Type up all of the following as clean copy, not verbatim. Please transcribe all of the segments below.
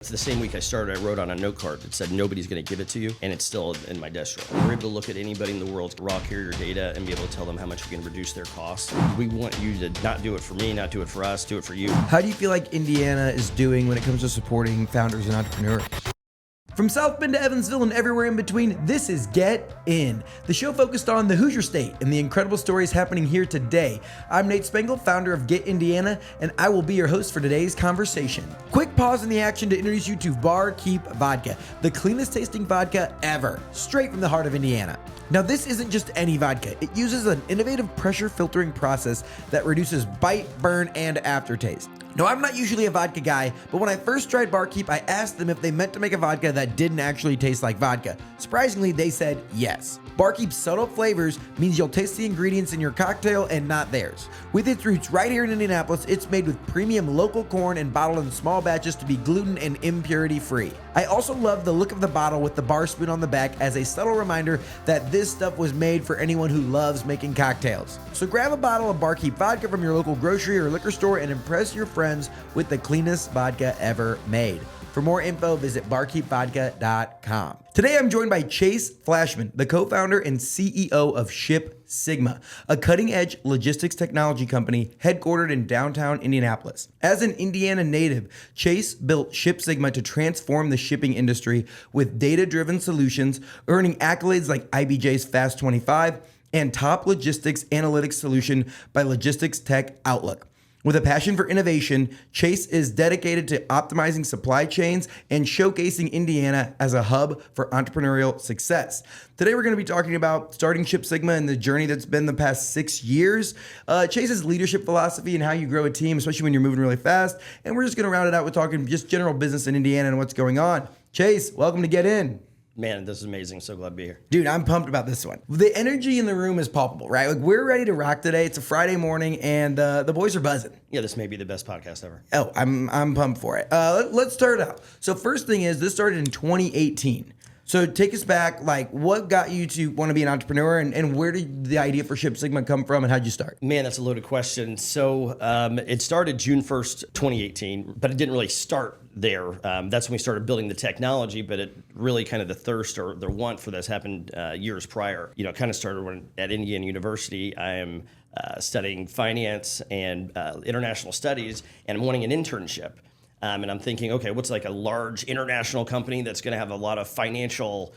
It's the same week I started, I wrote on a note card that said, nobody's going to give it to you, and it's still in my desk drawer. We're able to look at anybody in the world's raw carrier data and be able to tell them how much we can reduce their costs. We want you to not do it for me, not do it for us, do it for you. How do you feel like Indiana is doing when it comes to supporting founders and entrepreneurs? From South Bend to Evansville and everywhere in between, this is Get In, the show focused on the Hoosier State and the incredible stories happening here today. I'm Nate Spengel, founder of Get Indiana, and I will be your host for today's conversation. Quick pause in the action to introduce you to Barkeep Vodka, the cleanest tasting vodka ever, straight from the heart of Indiana. Now, this isn't just any vodka. It uses an innovative pressure filtering process that reduces bite, burn, and aftertaste. Now, I'm not usually a vodka guy, but when I first tried Barkeep, I asked them if they meant to make a vodka that didn't actually taste like vodka. Surprisingly, they said yes. Barkeep's subtle flavors means you'll taste the ingredients in your cocktail and not theirs. With its roots right here in Indianapolis, it's made with premium local corn and bottled in small batches to be gluten and impurity free. I also love the look of the bottle with the bar spoon on the back as a subtle reminder that this stuff was made for anyone who loves making cocktails. So grab a bottle of Barkeep vodka from your local grocery or liquor store and impress your friends with the cleanest vodka ever made. For more info, visit barkeepvodka.com. Today, I'm joined by Chase Flashman, the co-founder and CEO of ShipSigma, a cutting-edge logistics technology company headquartered in downtown Indianapolis. As an Indiana native, Chase built ShipSigma to transform the shipping industry with data-driven solutions, earning accolades like IBJ's Fast 25 and Top Logistics Analytics Solution by Logistics Tech Outlook. With a passion for innovation, Chase is dedicated to optimizing supply chains and showcasing Indiana as a hub for entrepreneurial success. Today, we're going to be talking about starting ShipSigma and the journey that's been the past 6 years, Chase's leadership philosophy and how you grow a team, especially when you're moving really fast. And we're just going to round it out with talking just general business in Indiana and what's going on. Chase, welcome to Get In. Man, this is amazing. So glad to be here. Dude, I'm pumped about this one. The energy in the room is palpable, right? Like, we're ready to rock today. It's a Friday morning, and the boys are buzzing. Yeah, this may be the best podcast ever. Oh, I'm pumped for it. Let's start out. So first thing is, this started in 2018. So take us back, like, what got you to want to be an entrepreneur, and where did the idea for ShipSigma come from, and how'd you start? Man, that's a loaded question. So it started June 1st, 2018, but it didn't really start there. That's when we started building the technology, but it really kind of the thirst or the want for this happened years prior. You know, it kind of started when at Indiana University, I am studying finance and international studies, and I'm wanting an internship. And I'm thinking, okay, what's like a large international company that's going to have a lot of financial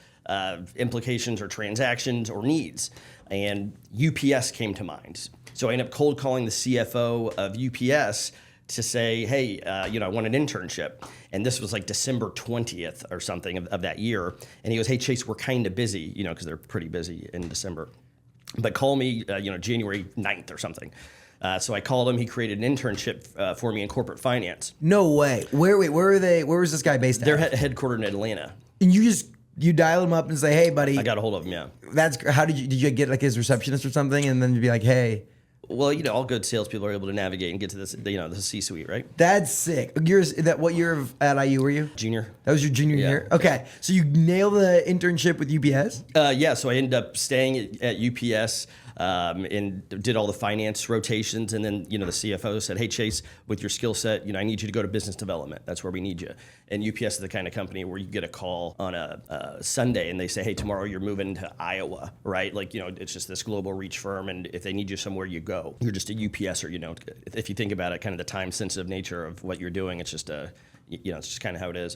implications or transactions or needs? And UPS came to mind. So I ended up cold calling the CFO of UPS to say, hey, I want an internship. And this was like December 20th or something of that year. And he goes, hey, Chase, we're kind of busy, because they're pretty busy in December. But call me, January 9th or something. So I called him. He created an internship for me in corporate finance. No way. Where are they? Where was this guy based at? They're headquartered in Atlanta. And you dial him up and say, hey, buddy. I got a hold of him, yeah. How did you get like his receptionist or something, and then you'd be like, hey? Well, all good salespeople are able to navigate and get to this, the C-suite, right? That's sick. What year at IU were you? Junior. That was your junior year? Okay. So you nailed the internship with UPS? Yeah, so I ended up staying at UPS and did all the finance rotations. And then, the CFO said, hey, Chase, with your skill set, I need you to go to business development. That's where we need you. And UPS is the kind of company where you get a call on a Sunday and they say, hey, tomorrow you're moving to Iowa, right? Like, it's just this global reach firm. And if they need you somewhere, you go. You're just a UPSer, if you think about it, kind of the time sensitive nature of what you're doing, it's just it's just kind of how it is.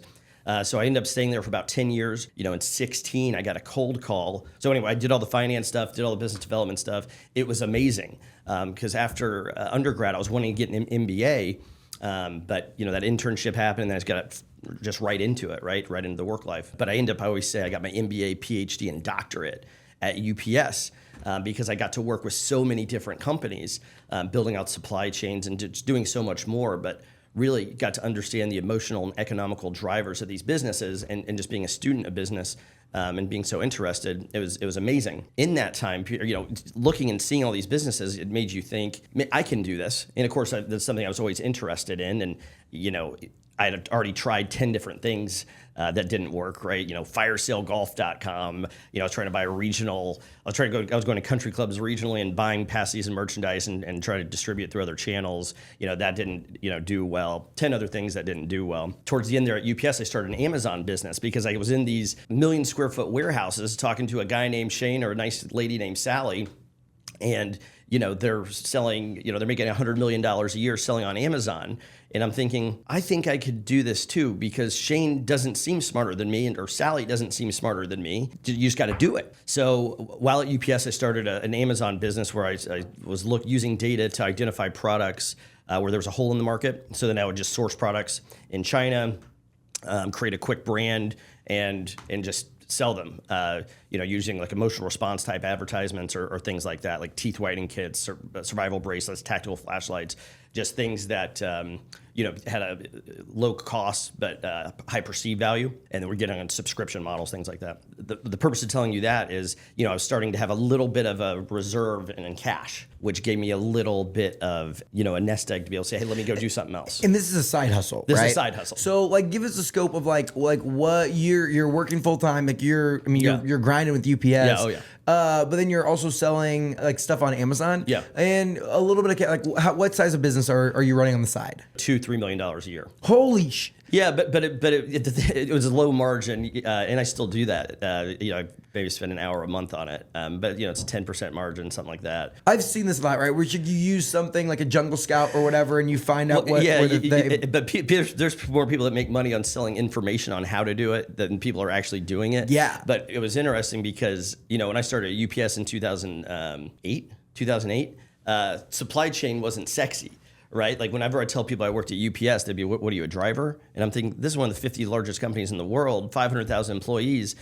So I ended up staying there for about 10 years. In 16, I got a cold call. So anyway, I did all the finance stuff, did all the business development stuff. It was amazing because after undergrad, I was wanting to get an MBA, but that internship happened, and then I got just right into it, right into the work life. But I always say I got my MBA, PhD, and doctorate at UPS. Because I got to work with so many different companies, building out supply chains and just doing so much more, but really got to understand the emotional and economical drivers of these businesses, and just being a student of business and being so interested, it was amazing. In that time, looking and seeing all these businesses, it made you think, I can do this. And of course, that's something I was always interested in. And, I had already tried 10 different things that didn't work, right? Firesalegolf.com. I was trying to buy a regional. I was going to country clubs regionally and buying past season merchandise and try to distribute through other channels. That didn't, do well. 10 other things that didn't do well. Towards the end there at UPS, I started an Amazon business because I was in these 1 million square foot warehouses talking to a guy named Shane or a nice lady named Sally. And, they're selling, they're making $100 million a year selling on Amazon. And I'm thinking, I think I could do this too, because Shane doesn't seem smarter than me, or Sally doesn't seem smarter than me. You just got to do it. So while at UPS, I started an Amazon business where I was using data to identify products where there was a hole in the market. So then I would just source products in China, create a quick brand, and just sell them, using like emotional response type advertisements or things like that, like teeth whitening kits, survival bracelets, tactical flashlights, just things that, had a low cost but high perceived value. And then we're getting on subscription models, things like that. The purpose of telling you that is, I was starting to have a little bit of a reserve in cash, which gave me a little bit of, a nest egg to be able to say, hey, let me go do something else. And this is a side hustle, This right? is a side hustle. So give us a scope of what you're working full time, you're grinding with UPS. Yeah, oh yeah. But then you're also selling stuff on Amazon. Yeah. And a little bit of what size of business are you running on the side? $2-3 million a year. Holy sh! Yeah, but it was a low margin, and I still do that. I maybe spend an hour a month on it, but it's a 10% margin, something like that. I've seen this a lot, right? Where you use something like a Jungle Scout or whatever, and you find out but there's more people that make money on selling information on how to do it than people are actually doing it. Yeah. But it was interesting because when I started at UPS in 2008, supply chain wasn't sexy. Right? Like whenever I tell people I worked at UPS, they'd be, what are you, a driver? And I'm thinking, this is one of the 50 largest companies in the world, 500,000 employees.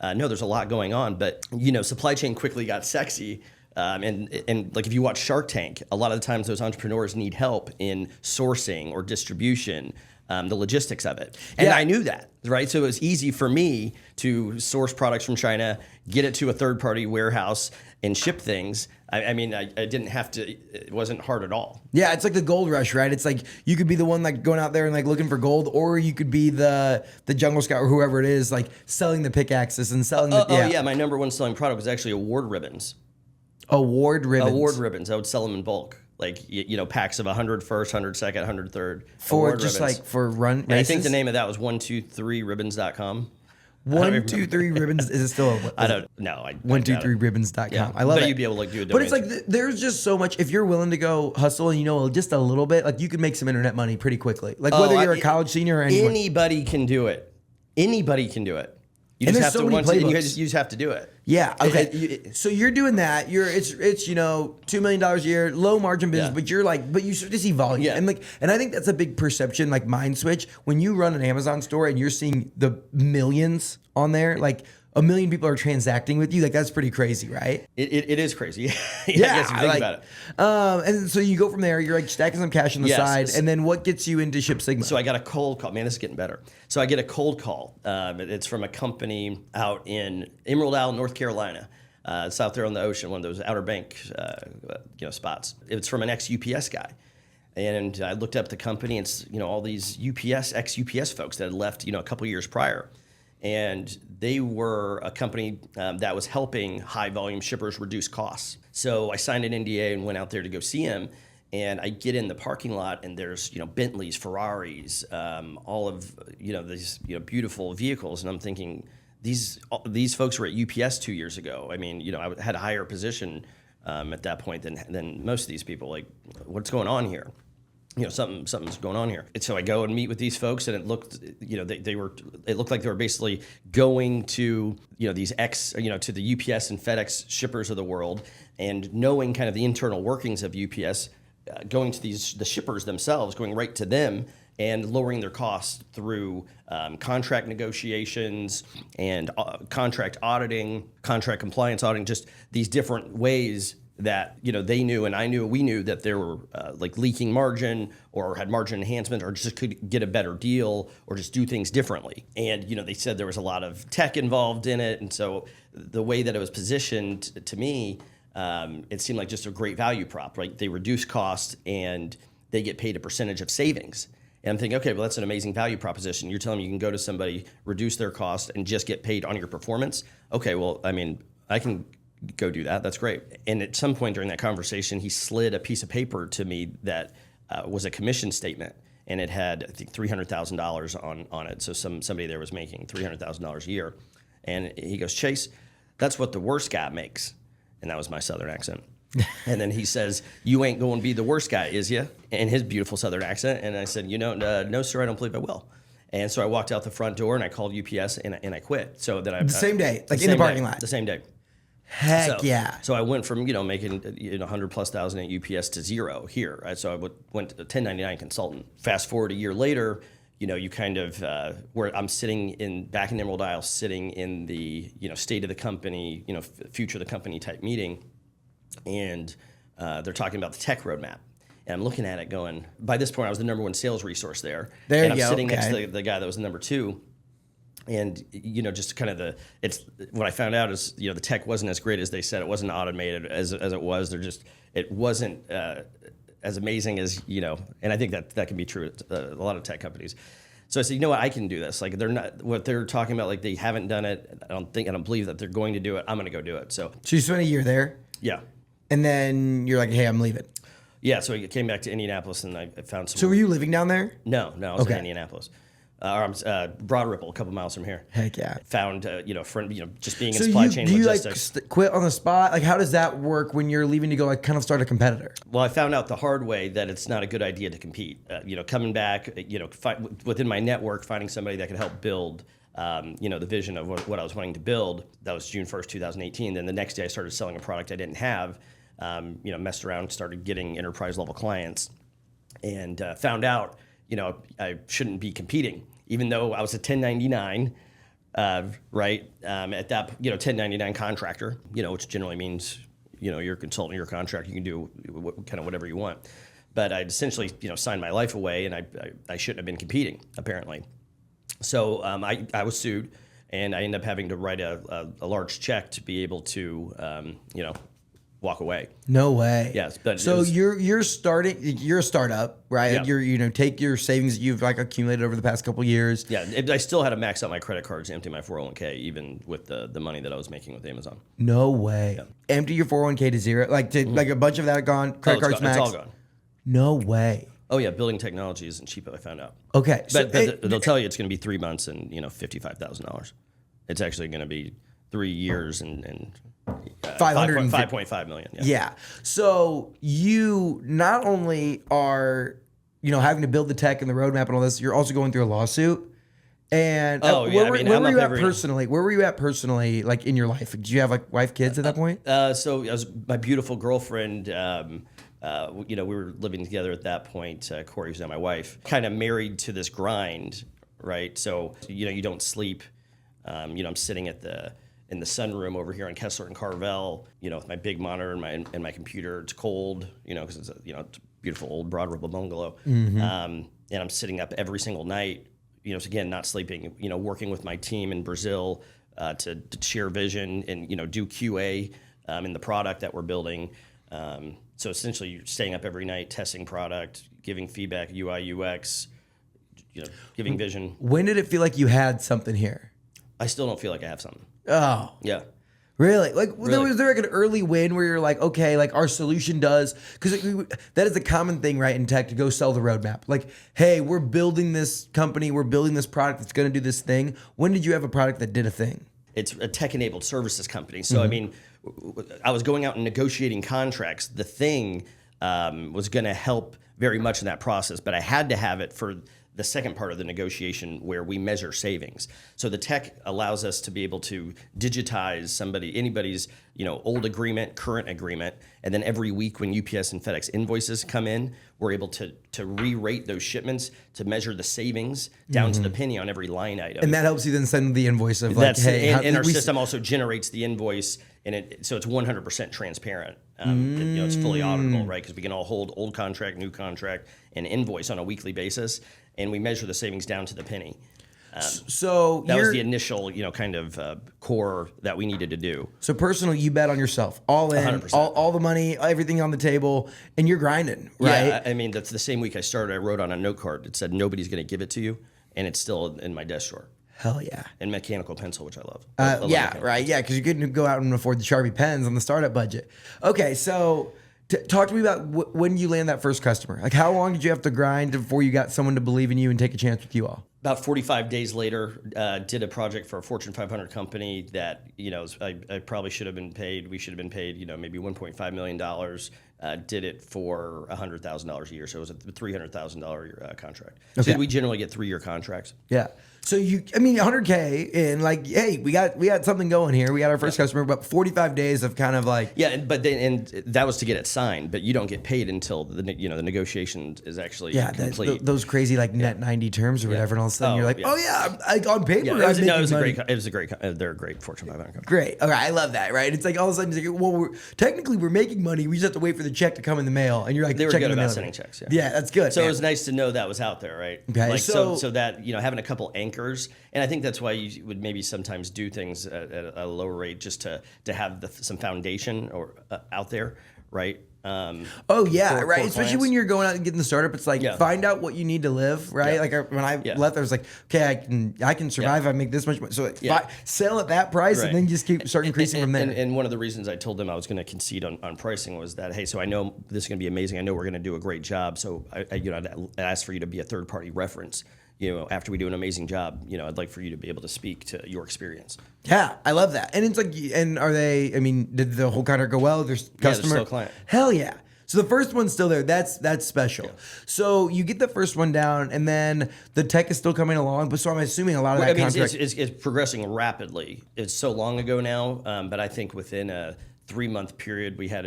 No, there's a lot going on, but supply chain quickly got sexy. And like if you watch Shark Tank, a lot of the times those entrepreneurs need help in sourcing or distribution, the logistics of it. And Yeah. I knew that, right? So it was easy for me to source products from China, get it to a third-party warehouse, and ship things. I didn't have to, it wasn't hard at all. Yeah, it's like the gold rush, right? It's like you could be the one going out there and looking for gold, or you could be the Jungle Scout or whoever it is, selling the pickaxes and selling the. Yeah, my number one selling product was actually award ribbons. Award ribbons. Award ribbons. I would sell them in bulk. Packs of 100 first, 100 second, 100 third. For just ribbons. For run races? And I think the name of that was 123ribbons.com. 123ribbons is it still I don't know. 123ribbons.com. Yeah. I love it. But you'd be able to do a But donation. it's there's just so much. If you're willing to go hustle and just a little bit, you could make some internet money pretty quickly. Whether you're a college senior or anyone. Anybody can do it. Anybody can do it. You And just there's have so to many want to. playbooks. You just have to do it. Yeah. Okay. So you're doing that. It's $2 million a year, low margin business, Yeah. but you start to see volume. Yeah. And I think that's a big perception, mind switch. When you run an Amazon store and you're seeing the millions on there, 1 million people are transacting with you, that's pretty crazy, right? It is crazy. Yeah, I guess if you think about it. And so you go from there, you're stacking some cash on the Yes. side, and then what gets you into ShipSigma? So I got a cold call. Man, this is getting better. So I get a cold call. It's from a company out in Emerald Isle, North Carolina. It's out there on the ocean, one of those Outer Bank spots. It's from an ex-UPS guy. And I looked up the company, and it's all these ex-UPS folks that had left a couple years prior. And they were a company that was helping high volume shippers reduce costs. So I signed an NDA and went out there to go see him. And I get in the parking lot, and there's Bentleys, Ferraris, all of these beautiful vehicles. And I'm thinking, these folks were at UPS 2 years ago. I had a higher position at that point than most of these people. What's going on here? Something's going on here. And so I go and meet with these folks, and it looked, it looked like they were basically going to, these to the UPS and FedEx shippers of the world, and knowing kind of the internal workings of UPS, going to the shippers themselves, going right to them and lowering their costs through contract negotiations and contract auditing, contract compliance auditing, just these different ways that they knew and I knew, we knew that there were leaking margin or had margin enhancement or just could get a better deal or just do things differently. And they said there was a lot of tech involved in it, and so the way that it was positioned to me, it seemed like just a great value prop. Right, they reduce cost and they get paid a percentage of savings. And I'm thinking, okay, well, that's an amazing value proposition. You're telling me you can go to somebody, reduce their cost, and just get paid on your performance? Okay, well, I mean, I can go do that. That's great. And at some point during that conversation, he slid a piece of paper to me that was a commission statement. And it had, I think, $300,000 on it. So somebody there was making $300,000 a year. And he goes, Chase, that's what the worst guy makes. And that was my Southern accent. And then he says, you ain't going to be the worst guy, is you? In his beautiful Southern accent. And I said, no, sir, I don't believe I will. And so I walked out the front door and I called UPS and I quit. So that I the same day, like in the parking lot. The same day. Heck yeah. So I went from, making 100,000+ at UPS to zero here. Right? So I went to a 1099 consultant. Fast forward a year later, you kind of, where I'm sitting back in Emerald Isle, sitting in the, state of the company, future of the company type meeting. And they're talking about the tech roadmap. And I'm looking at it going, by this point, I was the number one sales resource there. There and you I'm go. sitting next to the guy that was number two. And, just kind of what I found out is, the tech wasn't as great as they said. It wasn't automated as it was. It wasn't as amazing as, and I think that can be true at a lot of tech companies. So I said, you know what, I can do this. Like, they're not, what they're talking about, like, they haven't done it. I don't believe that they're going to do it. I'm going to go do it. So you spent a year there? Yeah. And then you're like, hey, I'm leaving. Yeah, so I came back to Indianapolis and I found some. So were you living down there? No, I was in Indianapolis. Broad Ripple, a couple miles from here. Heck yeah. Found, a friend, just being in supply chain logistics. logistics. Do you quit on the spot? Like, how does that work when you're leaving to go kind of start a competitor? Well, I found out the hard way that it's not a good idea to compete. Coming back, within my network, finding somebody that could help build, the vision of what I was wanting to build. That was June 1st, 2018. Then the next day I started selling a product I didn't have. Messed around, started getting enterprise level clients, and found out, I shouldn't be competing, even though I was a 1099, right? At that, 1099 contractor, which generally means, you're a consultant, you're a contractor, you can do kind of whatever you want. But I'd essentially, signed my life away, and I shouldn't have been competing, apparently. So I was sued, and I ended up having to write a large check to be able to, walk away. No way. Yes, but so you're starting. You're a startup, right? Yeah. You're take your savings that you've accumulated over the past couple of years. Yeah, I still had to max out my credit cards, empty my 401k, even with the money that I was making with Amazon. No way. Yeah. Empty your 401k to zero, like a bunch of that gone. Credit cards maxed. It's all gone. No way. Oh yeah, building technology isn't cheap. I found out. Okay, but they'll tell you it's going to be 3 months and $55,000. It's actually going to be 3 years and 5.5 million. Yeah. So you not only are having to build the tech and the roadmap and all this, you're also going through a lawsuit. And where were you at personally? Where were you at personally, like in your life? Did you have wife, kids at that point? So I was my beautiful girlfriend. We were living together at that point. Corey, who's now my wife, kind of married to this grind, right? So you don't sleep. I'm sitting in the sunroom over here on Kessler and Carvel, with my big monitor and my computer. It's cold, because it's a beautiful old Broad Ripple bungalow. Mm-hmm. And I'm sitting up every single night, so again, not sleeping, working with my team in Brazil to share vision and, do QA in the product that we're building. So essentially you're staying up every night, testing product, giving feedback, UI, UX, giving vision. When did it feel like you had something here? I still don't feel like I have something. Oh. Yeah. Really? Really? Was there an early win where you're like, okay, our solution does, because that is a common thing, right, in tech, to go sell the roadmap. Like, hey, we're building this company, we're building this product that's going to do this thing. When did you have a product that did a thing? It's a tech-enabled services company. So, I mean, I was going out and negotiating contracts. The thing was going to help very much in that process, but I had to have it for the second part of the negotiation where we measure savings. So the tech allows us to be able to digitize anybody's old agreement, current agreement, and then every week when UPS and FedEx invoices come in, we're able to re-rate those shipments to measure the savings down to the penny on every line item. And that helps you then send the invoice of and our system also generates the invoice, and so it's 100% transparent. It's fully auditable, right? Because we can all hold old contract, new contract, and invoice on a weekly basis, and we measure the savings down to the penny. So That was the initial, kind of core that we needed to do. So personal, you bet on yourself, all in, 100%. all the money, everything on the table, and you're grinding, right? Yeah, I mean, that's the same week I started. I wrote on a note card. It said, "Nobody's going to give it to you," and it's still in my desk drawer. Hell yeah. And mechanical pencil, which I love. I love Yeah, mechanical. right. Yeah, because you couldn't go out and afford the Sharpie pens on the startup budget. Okay, so talk to me about when you land that first customer. Like, how long did you have to grind before you got someone to believe in you and take a chance with you all? About 45 days later, did a project for a Fortune 500 company that, I probably should have been paid. We should have been paid, maybe $1.5 million. Did it for $100,000 a year. So it was a $300,000 contract. Okay. So we generally get 3-year contracts. Yeah. So 100K and like, hey, we got something going here. We got our first customer, but 45 days of kind of like. Yeah, but that was to get it signed, but you don't get paid until the negotiation is actually complete. Those crazy like net 90 terms or whatever, and all of a sudden you're like, on paper, Yeah, I'm it making was money. a great. They're a great Fortune 500 company. Great. Okay, I love that. Right? It's like all of a sudden, it's like, well, technically we're making money. We just have to wait for the check to come in the mail, and you're like, They were checking good the about mail. sending checks. Yeah. Yeah, that's good. So man. it was nice to know that was out there, right? Okay, Like so that having a couple anchors, and I think that's why you would maybe sometimes do things at a lower rate just to have some foundation or out there, right? Oh yeah, for right. Especially clients. when you're going out and getting the startup, it's like find out what you need to live, right? Yeah. Like when I left, I was like, okay, I can survive. I make this much money, so sell at that price, and then just start increasing from there. And one of the reasons I told them I was going to concede on pricing was that, hey, so I know this is going to be amazing. I know we're going to do a great job. So I'd ask for you to be a third party reference. After we do an amazing job, I'd like for you to be able to speak to your experience. Yeah, I love that. And it's like, and are they? I mean, did the whole contract go well? There's customer. They're still a client. Hell yeah. So the first one's still there. That's special. Yeah. So you get the first one down, and then the tech is still coming along. But so I'm assuming a lot of that contract. It's progressing rapidly. It's so long ago now, but I think within a 3-month period, we had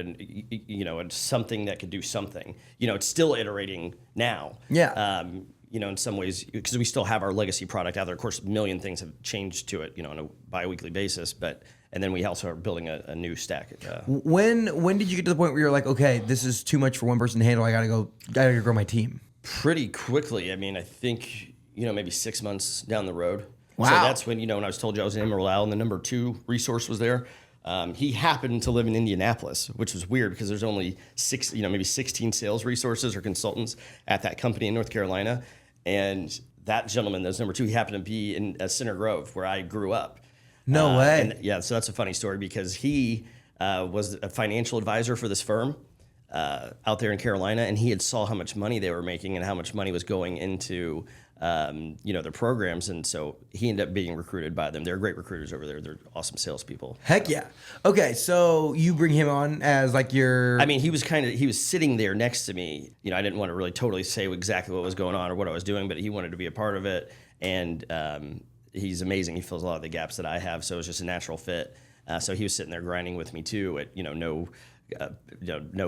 something that could do something. It's still iterating now. Yeah. In some ways, because we still have our legacy product out there. Of course, a million things have changed to it, on a bi-weekly basis. And then we also are building a new stack. When did you get to the point where you're like, okay, this is too much for one person to handle. I gotta grow my team. Pretty quickly. I mean, I think maybe 6 months down the road. Wow. So that's when when I was told you I was in Emerald Isle, and the number 2 resource was there. He happened to live in Indianapolis, which was weird because there's only maybe 16 sales resources or consultants at that company in North Carolina. And that gentleman, that's number 2, he happened to be in Center Grove, where I grew up. No way. So that's a funny story because he was a financial advisor for this firm out there in Carolina, and he had saw how much money they were making and how much money was going into their programs, and so he ended up being recruited by them. They're great recruiters over there. They're awesome salespeople. Heck yeah. Okay, so you bring him on as like your. I mean, he was sitting there next to me. I didn't want to really totally say exactly what was going on or what I was doing, but he wanted to be a part of it, and he's amazing. He fills a lot of the gaps that I have, so it was just a natural fit. So he was sitting there grinding with me too at no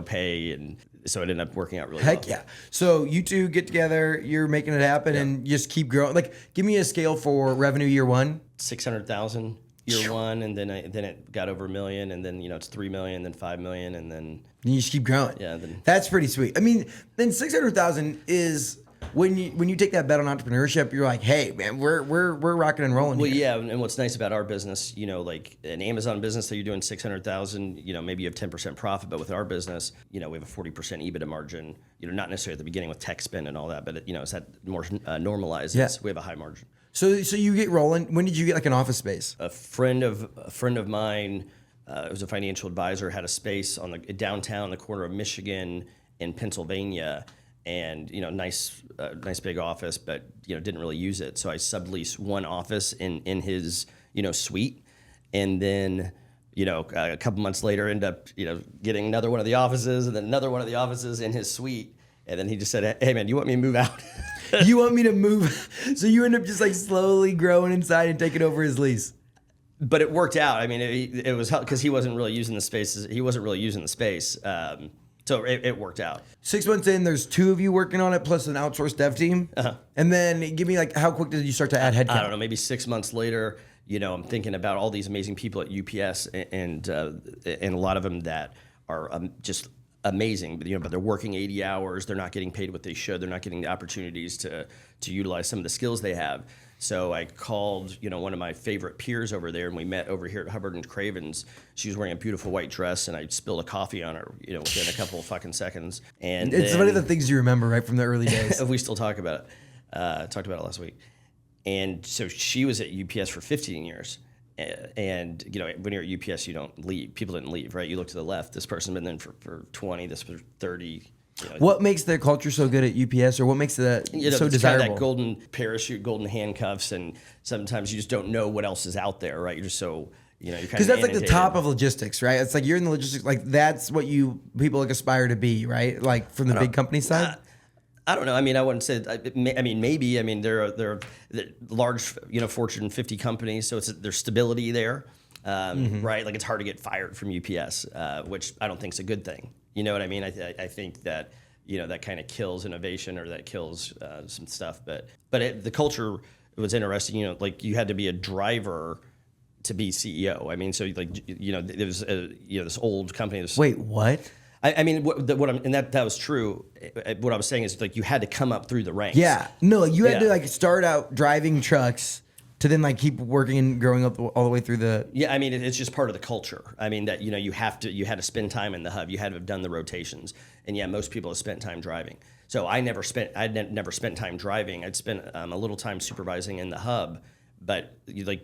pay, and so it ended up working out really well. Heck yeah. So you two get together, you're making it happen, and just keep growing. Like, give me a scale for revenue year one. 600,000 year one, and then it got over $1 million, and then it's 3 million, then 5 million, and then you just keep growing. Yeah, that's pretty sweet. I mean, then 600,000 is when you take that bet on entrepreneurship, you're like, hey man, we're rocking and rolling. Well, here. yeah, and what's nice about our business, like an Amazon business that you're doing 600,000, maybe you have 10% profit, but with our business, we have a 40% EBITDA margin. Not necessarily at the beginning with tech spend and all that, but as that more normalizes, we have a high margin. So you get rolling. When did you get like an office space? A friend of mine, was a financial advisor, had a space on the downtown, the corner of Michigan and Pennsylvania. And nice big office, but didn't really use it. So I subleased one office in his suite, and then a couple months later ended up getting another one of the offices, and then another one of the offices in his suite. And then he just said, "Hey man, you want me to move out? You want me to move?" So you end up just like slowly growing inside and taking over his lease. But it worked out. I mean, it was because he wasn't really using the space. He wasn't really using the space. So it worked out. 6 months in, there's 2 of you working on it, plus an outsourced dev team. Uh-huh. And then give me like, how quick did you start to add headcount? I don't know, maybe 6 months later, I'm thinking about all these amazing people at UPS and a lot of them that are just amazing, but they're working 80 hours. They're not getting paid what they should. They're not getting the opportunities to utilize some of the skills they have. So I called, one of my favorite peers over there, and we met over here at Hubbard and Craven's. She was wearing a beautiful white dress, and I spilled a coffee on her, within a couple of fucking seconds. And It's one of the things you remember, right, from the early days. we still talk about it. Talked about it last week. And so she was at UPS for 15 years. And, when you're at UPS, you don't leave. People didn't leave, right? You look to the left. This person's been there for 20, this for 30. What makes their culture so good at UPS, or what makes that so it's desirable? kind of that golden parachute, golden handcuffs, and sometimes you just don't know what else is out there, right? You're just so, you're kind of Because that's like the inundated. top of logistics, right? It's like you're in the logistics, like that's what people like aspire to be, right? Like from the big company side. I don't know. I mean, I wouldn't say. Maybe. I mean, there are large, Fortune 50 companies, so there's stability there, right? Like it's hard to get fired from UPS, which I don't think is a good thing. You know what I mean? I think that that kind of kills innovation, or that kills some stuff. But the culture was interesting. Like you had to be a driver to be CEO. I mean, so like there was this old company. Wait, what? I mean, that was true. What I was saying is like you had to come up through the ranks. Yeah, no, you had to like start out driving trucks to then like keep working and growing up all the way through the. Yeah, I mean, it's just part of the culture. I mean that you had to spend time in the hub. You had to have done the rotations, and yeah, most people have spent time driving. So I'd never spent time driving. I'd spent a little time supervising in the hub. But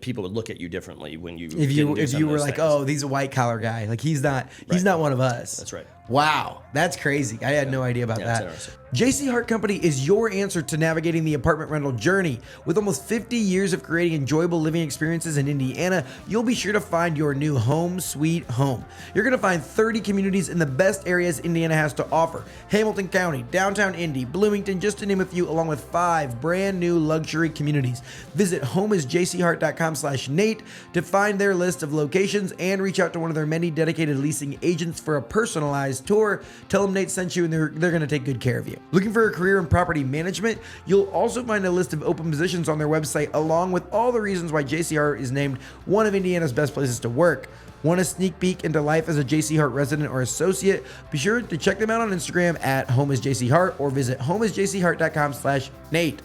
people would look at you differently when you if you were like, oh, he's a white collar guy, like he's not one of us. That's right. Wow, that's crazy. I had no idea about that. JC Hart Company is your answer to navigating the apartment rental journey. With almost 50 years of creating enjoyable living experiences in Indiana, you'll be sure to find your new home sweet home. You're going to find 30 communities in the best areas Indiana has to offer. Hamilton County, downtown Indy, Bloomington, just to name a few, along with 5 brand new luxury communities. Visit homeisjchart.com/Nate to find their list of locations and reach out to one of their many dedicated leasing agents for a personalized tour. Tell them Nate sent you, and they're going to take good care of you. Looking for a career in property management? You'll also find a list of open positions on their website, along with all the reasons why JC Hart is named one of Indiana's best places to work. Want a sneak peek into life as a JC Hart resident or associate? Be sure to check them out on Instagram at homeisjchart or visit homeisjchart.com/Nate.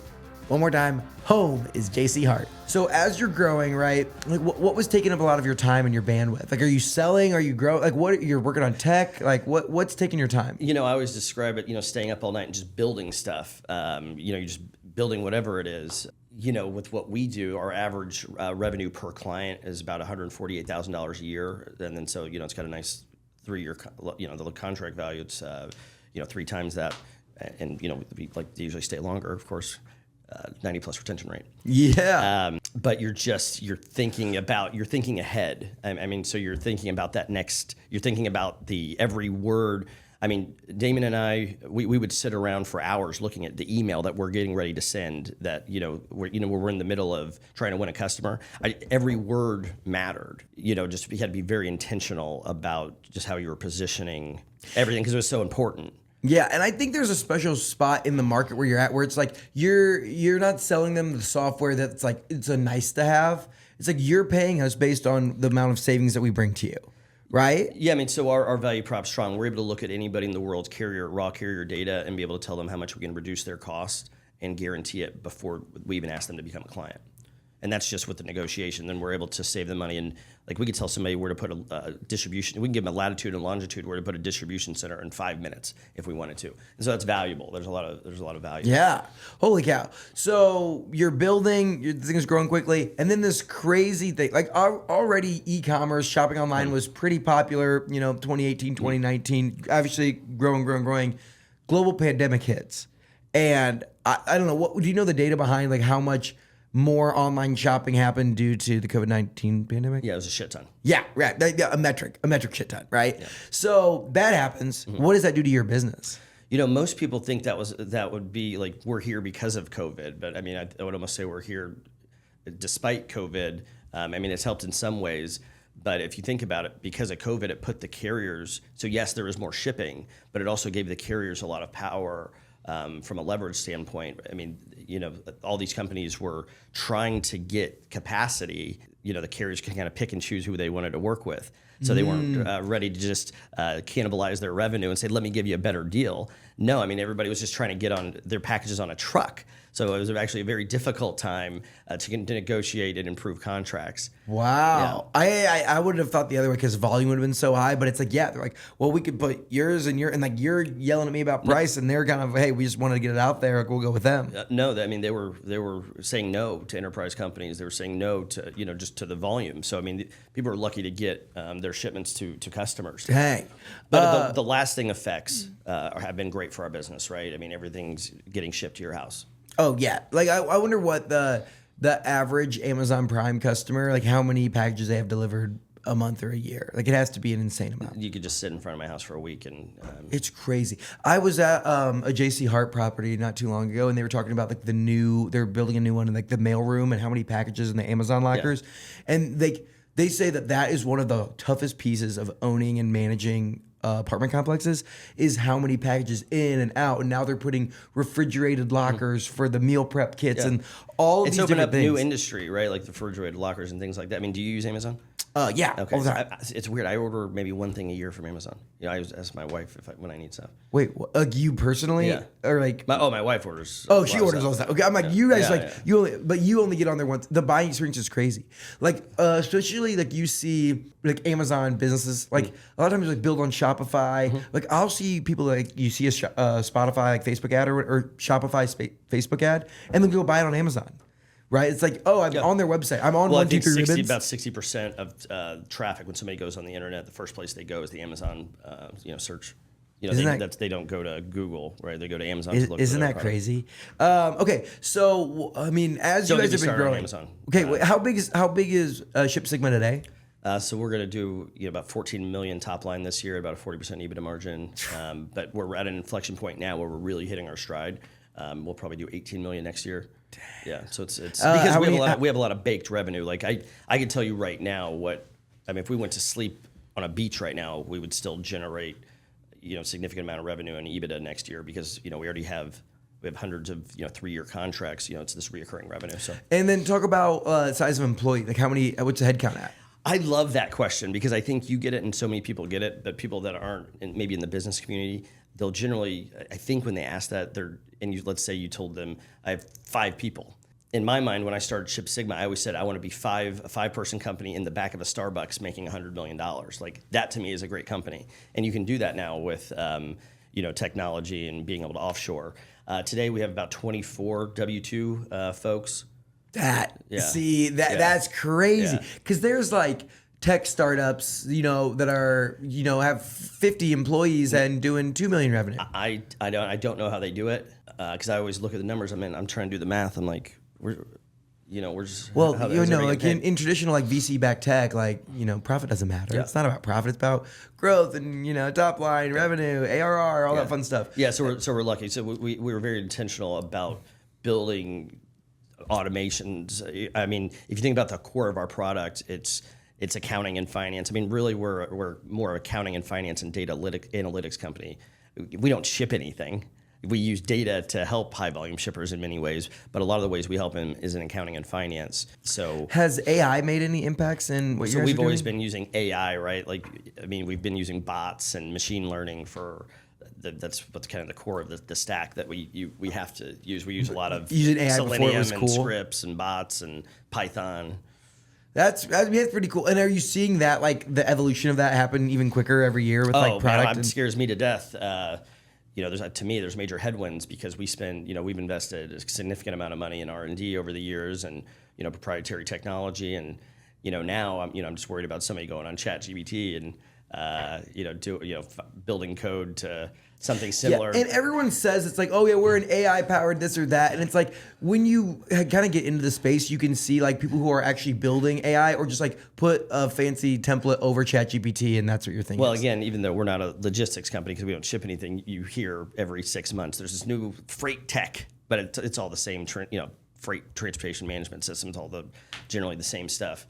One more time, home is JC Hart. So as you're growing, right, like what was taking up a lot of your time and your bandwidth? Like, are you selling? Are you growing? Like, what you're working on tech? Like, what's taking your time? I always describe it, staying up all night and just building stuff. You're just building whatever it is. With what we do, our average revenue per client is about $148,000 a year, and then so it's got a nice 3-year, the contract value. It's 3 times that, and we like to usually stay longer, of course. 90+ retention rate. Yeah. But you're thinking ahead. I mean, so you're thinking about that next, you're thinking about every word. I mean, Damon and I, we would sit around for hours looking at the email that we're getting ready to send that, we're in the middle of trying to win a customer. Every word mattered, just you had to be very intentional about just how you were positioning everything because it was so important. Yeah, and I think there's a special spot in the market where you're at where it's like you're not selling them the software that's like it's a nice to have. It's like you're paying us based on the amount of savings that we bring to you, right? Yeah, I mean, so our value prop's strong. We're able to look at anybody in the world's raw carrier data and be able to tell them how much we can reduce their cost and guarantee it before we even ask them to become a client. And that's just with the negotiation. Then we're able to save them money. And like we could tell somebody where to put a distribution. We can give them a latitude and longitude where to put a distribution center in 5 minutes if we wanted to. And so that's valuable. There's a lot of value. Yeah. Holy cow. So you're building, the thing is growing quickly. And then this crazy thing, like already e-commerce, shopping online was pretty popular, 2018, 2019, obviously growing. Global pandemic hits. And I don't know, do you know the data behind like how much more online shopping happened due to the COVID-19 pandemic? Yeah, it was a shit ton. Yeah, right. A metric shit ton, right? Yeah. So that happens. Mm-hmm. What does that do to your business? Most people think that would be like we're here because of COVID, but I mean, I would almost say we're here despite COVID. I mean, it's helped in some ways, but if you think about it, because of COVID, it put the carriers. So yes, there was more shipping, but it also gave the carriers a lot of power. From a leverage standpoint, I mean, all these companies were trying to get capacity. The carriers can kind of pick and choose who they wanted to work with. So they weren't ready to just cannibalize their revenue and say, let me give you a better deal. No, I mean, everybody was just trying to get on their packages on a truck. So it was actually a very difficult time to negotiate and improve contracts. Wow. I would have thought the other way because volume would have been so high, but it's like, yeah, they're like, well, we could put yours and like you're yelling at me about price and they're kind of, hey, we just wanted to get it out there. Like, we'll go with them. No, I mean, they were saying no to enterprise companies. They were saying no to, just to the volume. So, I mean, people are lucky to get their shipments to customers. Dang. But the lasting effects have been great for our business, right? I mean, everything's getting shipped to your house. Oh, yeah. Like, I wonder what the average Amazon Prime customer, like how many packages they have delivered a month or a year. Like, it has to be an insane amount. You could just sit in front of my house for a week and it's crazy. I was at a JC Hart property not too long ago, and they were talking about like they're building a new one in like the mail room and how many packages in the Amazon lockers. Yeah. And they say that is one of the toughest pieces of owning and managing apartment complexes is how many packages in and out, and now they're putting refrigerated lockers for the meal prep kits and all these different things. It's opened up new industry, right? Like the refrigerated lockers and things like that. I mean, do you use Amazon? Yeah. Okay. So it's weird. I order maybe one thing a year from Amazon. I ask my wife when I need stuff. Wait, you personally? Yeah. Or like my wife orders. Oh, she orders all the stuff. Okay, I'm like, you guys you only get on there once. The buying experience is crazy. Like especially like you see like Amazon businesses like a lot of times like build on Shopify. Like I'll see people like you see a Spotify like Facebook ad or Shopify Facebook ad and then go buy it on Amazon. Right, it's like, oh, I'm on their website. I'm on 1, 2, 3 Ribbons. About 60% of traffic when somebody goes on the internet, the first place they go is the Amazon, search. They don't go to Google, right? They go to Amazon. To look isn't that crazy? Okay, so I mean, as you guys have been growing, Amazon. Okay, wait, how big is ShipSigma today? So we're going to do about 14 million top line this year, about a 40% EBITDA margin. But we're at an inflection point now where we're really hitting our stride. We'll probably do 18 million next year. Yeah, so it's because we have a lot of baked revenue. Like I can tell you right now if we went to sleep on a beach right now, we would still generate significant amount of revenue and EBITDA next year because we already have hundreds of 3-year contracts. It's this reoccurring revenue. So and then talk about size of employee. Like what's the headcount at? I love that question because I think you get it and so many people get it, but people that aren't maybe in the business community, they'll generally, I think when they ask that, let's say you told them, I have 5 people. In my mind, when I started ShipSigma, I always said I want to be a 5-person company in the back of a Starbucks making $100 million. Like that to me is a great company. And you can do that now with technology and being able to offshore. Today we have about 24 W-2 folks. That's crazy because there's like tech startups, that are, have 50 employees and doing 2 million revenue. I don't know how they do it because I always look at the numbers. I mean, I'm trying to do the math. I'm like, we're just in traditional like VC backed tech, like profit doesn't matter. Yeah. It's not about profit. It's about growth and top line revenue, ARR, all that fun stuff. Yeah, so we're lucky. So we were very intentional about building automations. I mean, if you think about the core of our product, it's accounting and finance. I mean, really, we're more accounting and finance and data analytics company. We don't ship anything. We use data to help high volume shippers in many ways, but a lot of the ways we help them is in accounting and finance. So has AI made any impacts in what you're doing? So we've always been using AI, right? We've been using bots and machine learning for. That's what's kind of the core of the stack that we have to use. We use a lot of using AI Selenium and cool. Scripts and bots and Python. That's pretty cool. And are you seeing that like the evolution of that happen even quicker every year with like product? It scares me to death. There's major headwinds because we've invested a significant amount of money in R&D over the years and proprietary technology and now I'm just worried about somebody going on ChatGPT and building code to something similar. Yeah, and everyone says it's like, oh yeah, we're an AI powered this or that, and it's like when you kind of get into the space, you can see like people who are actually building AI or just like put a fancy template over ChatGPT, and that's what you're thinking. Well, again, even though we're not a logistics company because we don't ship anything, you hear every 6 months there's this new freight tech, but it's all the same, freight transportation management systems, generally the same stuff.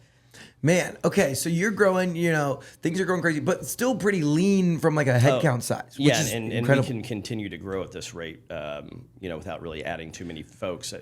Man, okay, so you're growing, things are going crazy, but still pretty lean from like a headcount size, which Yeah, is and we incredible. can continue to grow at this rate, without really adding too many folks.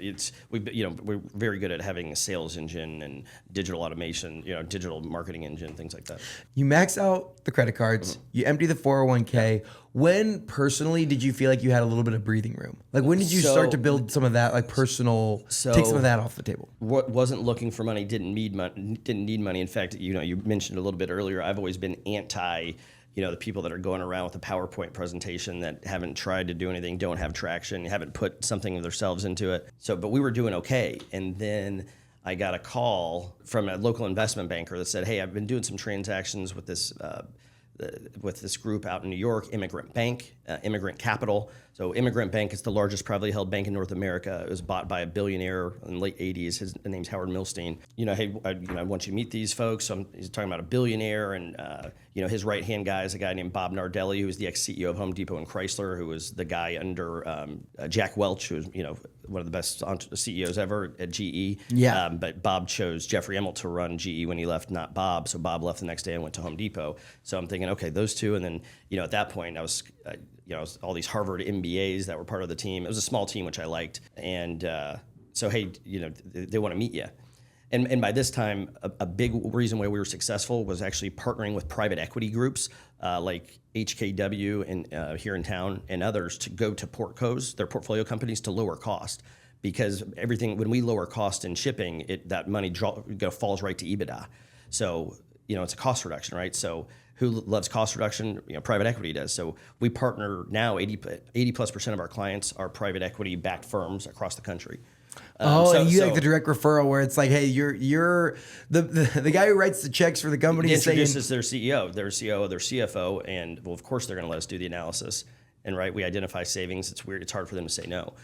We're very good at having a sales engine and digital automation, digital marketing engine, things like that. You max out the credit cards, you empty the 401k. When personally did you feel like you had a little bit of breathing room? Like when did you start to build some of that, like personal, take some of that off the table? Wasn't looking for money, didn't need money. In fact, you mentioned a little bit earlier, I've always been anti, the people that are going around with a PowerPoint presentation that haven't tried to do anything, don't have traction, haven't put something of themselves into it. But we were doing okay. And then I got a call from a local investment banker that said, hey, I've been doing some transactions with this group out in New York, Immigrant Bank, Immigrant Capital. So Immigrant Bank is the largest privately held bank in North America. It was bought by a billionaire in the late 80s. His name's Howard Milstein. Hey, I want you to meet these folks. He's talking about a billionaire, and his right-hand guy is a guy named Bob Nardelli, who was the ex-CEO of Home Depot and Chrysler, who was the guy under Jack Welch, who was one of the best CEOs ever at GE. Yeah. But Bob chose Jeffrey Emmett to run GE when he left, not Bob. So Bob left the next day and went to Home Depot. So I'm thinking, okay, those two, and then at that point I was all these Harvard MBAs that were part of the team. It was a small team, which I liked. And so, hey, they want to meet you. And by this time, a big reason why we were successful was actually partnering with private equity groups like HKW and here in town and others to go to portcos, their portfolio companies, to lower cost. Because when we lower cost in shipping, that money falls right to EBITDA. So, it's a cost reduction, right? So who loves cost reduction? Private equity does. So we partner now, 80+% of our clients are private equity backed firms across the country. And you like the direct referral where it's like, hey, you're the guy who writes the checks for the company. Introduces their CEO, their COO, their CFO, and well, of course they're going to let us do the analysis. And right, we identify savings. It's weird. It's hard for them to say no.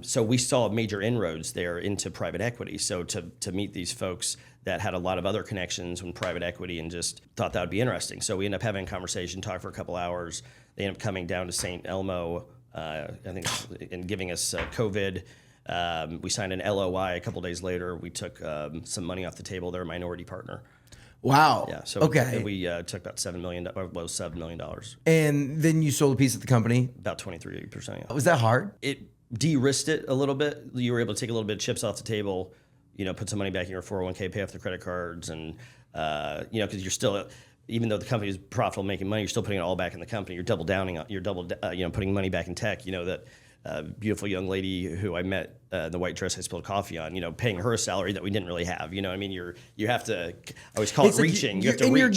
So we saw major inroads there into private equity. So to meet these folks that had a lot of other connections in private equity and just thought that would be interesting. So we ended up having a conversation, talked for a couple hours. They ended up coming down to St. Elmo, I think, and giving us COVID. We signed an LOI a couple days later. We took some money off the table. They're a minority partner. Wow. Yeah. So okay. we took about $7 million. $7 million. And then you sold a piece of the company. About 23%. Yeah. Was that hard? It de-risked it a little bit. You were able to take a little bit of chips off the table, put some money back in your 401k, pay off the credit cards, and because you're still, even though the company is profitable, making money, you're still putting it all back in the company. You're putting money back in tech. That beautiful young lady who I met in the white dress I spilled coffee on, paying her a salary that we didn't really have. You have to. I always call it reaching. You have to reach.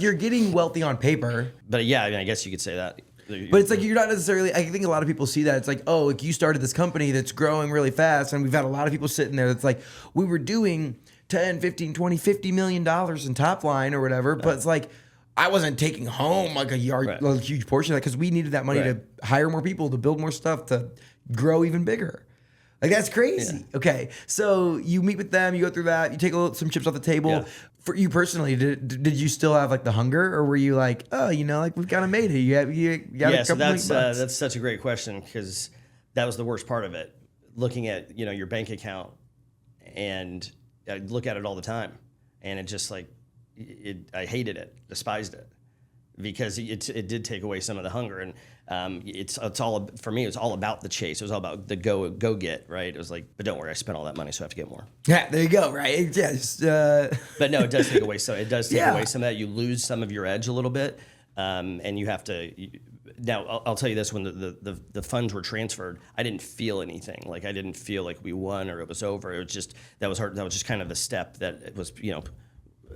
You're getting wealthy on paper. But yeah, I guess you could say that. But it's like you're not necessarily. I think a lot of people see that. It's like, oh, like you started this company that's growing really fast, and we've had a lot of people sitting there that's like, we were doing 10, 15, 20, $50 million in top line or whatever, but it's like, I wasn't taking home like a huge portion of that because we needed that money to hire more people, to build more stuff, to grow even bigger. Like, that's crazy. Yeah. Okay, so you meet with them, you go through that, you take some chips off the table. Yeah. For you personally, did you still have like the hunger, or were you like, oh, like we've kind of made it? You got a couple $1 million. That's such a great question, because that was the worst part of it. Looking at your bank account, and I look at it all the time, and it just like I hated it, despised it, because it did take away some of the hunger. And it's all, for me, it was all about the chase. It was all about the go get, right? It was like, but don't worry, I spent all that money, so I have to get more. Yeah, there you go, right? Yeah, but no, it does take away some. It does take away some of that. You lose some of your edge a little bit, and you have to. Now, I'll tell you this: when the funds were transferred, I didn't feel anything. Like, I didn't feel like we won or it was over. It was just that was hard. That was just kind of the step that it was.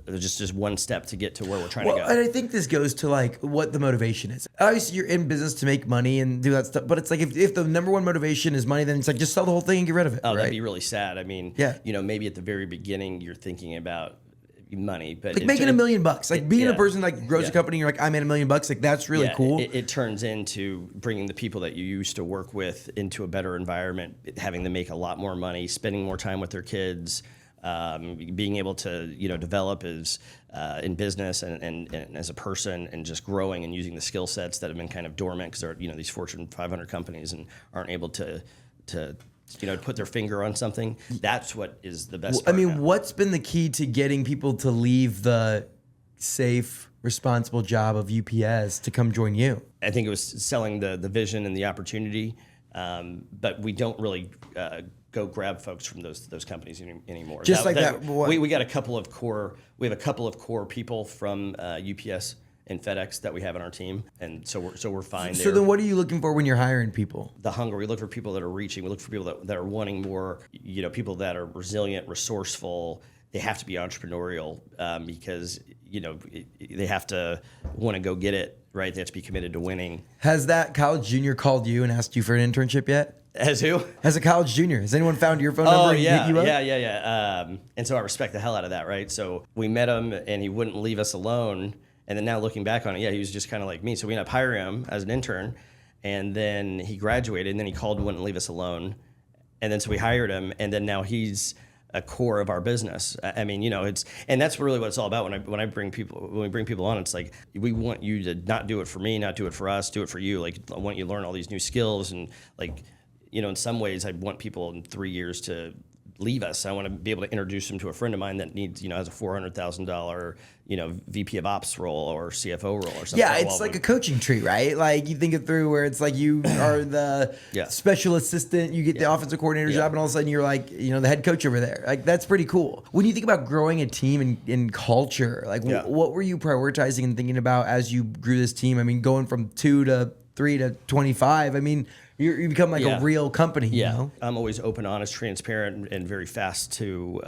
It was just one step to get to where we're trying to go. And I think this goes to like what the motivation is. Obviously, you're in business to make money and do that stuff, but it's like if the number one motivation is money, then it's like just sell the whole thing and get rid of it. Oh, right? That'd be really sad. I mean, maybe at the very beginning you're thinking about money, but like making $1 million, like being a person like grows a company, you're like, I made $1 million, like that's really cool. It turns into bringing the people that you used to work with into a better environment, having them make a lot more money, spending more time with their kids. Being able to develop as in business and as a person, and just growing and using the skill sets that have been kind of dormant because they're these Fortune 500 companies and aren't able to put their finger on something. That's what is the best I part mean, now. what's been the key to getting people to leave the safe, responsible job of UPS to come join you? I think it was selling the vision and the opportunity, but we don't really go grab folks from those companies anymore. Just like that. We got a couple of core. We have a couple of core people from UPS and FedEx that we have on our team, and so we're fine there. So then, what are you looking for when you're hiring people? The hunger. We look for people that are reaching. We look for people that are wanting more. People that are resilient, resourceful. They have to be entrepreneurial because they have to want to go get it. Right? They have to be committed to winning. Has that college junior called you and asked you for an internship yet? As who? As a college junior, has anyone found your phone number and hit you up? Yeah. And so I respect the hell out of that, right? So we met him, and he wouldn't leave us alone. And then now looking back on it, he was just kind of like me. So we ended up hiring him as an intern, and then he graduated, and then he called and wouldn't leave us alone. And then so we hired him, and then now he's a core of our business. I mean, and that's really what it's all about. When we bring people on, it's like, we want you to not do it for me, not do it for us, do it for you. Like, I want you to learn all these new skills, and like, in some ways, I want people in 3 years to leave us. I want to be able to introduce them to a friend of mine that needs, has a $400,000, VP of Ops role or CFO role or something. Yeah, it's like a coaching tree, right? Like, you think it through where it's like you are the special assistant, you get the offensive coordinator job, and all of a sudden you're like, the head coach over there. Like, that's pretty cool. When you think about growing a team in culture, like what were you prioritizing and thinking about as you grew this team? I mean, going from 2 to 3 to 25, I mean, you become like a real company. Yeah, you know? I'm always open, honest, transparent, and very fast to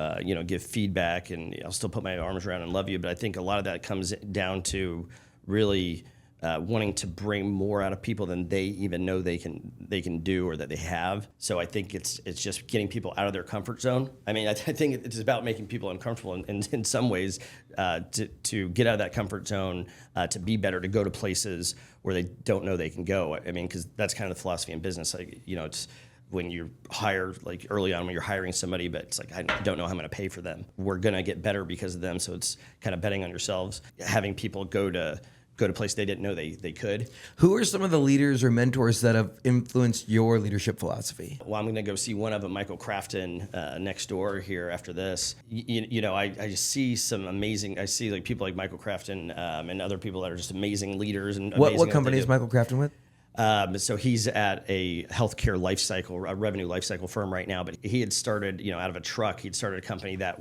give feedback, and I'll still put my arms around and love you. But I think a lot of that comes down to really wanting to bring more out of people than they even know they can do or that they have. So I think it's just getting people out of their comfort zone. I mean, I think it's about making people uncomfortable in some ways to get out of that comfort zone, to be better, to go to places where they don't know they can go. I mean, because that's kind of the philosophy in business. Like, it's when you hire, like early on when you're hiring somebody, but it's like, I don't know how I'm going to pay for them. We're going to get better because of them. So it's kind of betting on yourselves, having people go to places they didn't know they could. Who are some of the leaders or mentors that have influenced your leadership philosophy? Well, I'm going to go see one of them, Michael Crafton, next door here after this. I just see some amazing. I see like people like Michael Crafton and other people that are just amazing leaders. And what company is Michael Crafton with? So he's at a healthcare lifecycle, a revenue lifecycle firm right now. But he had started, out of a truck. He'd started a company that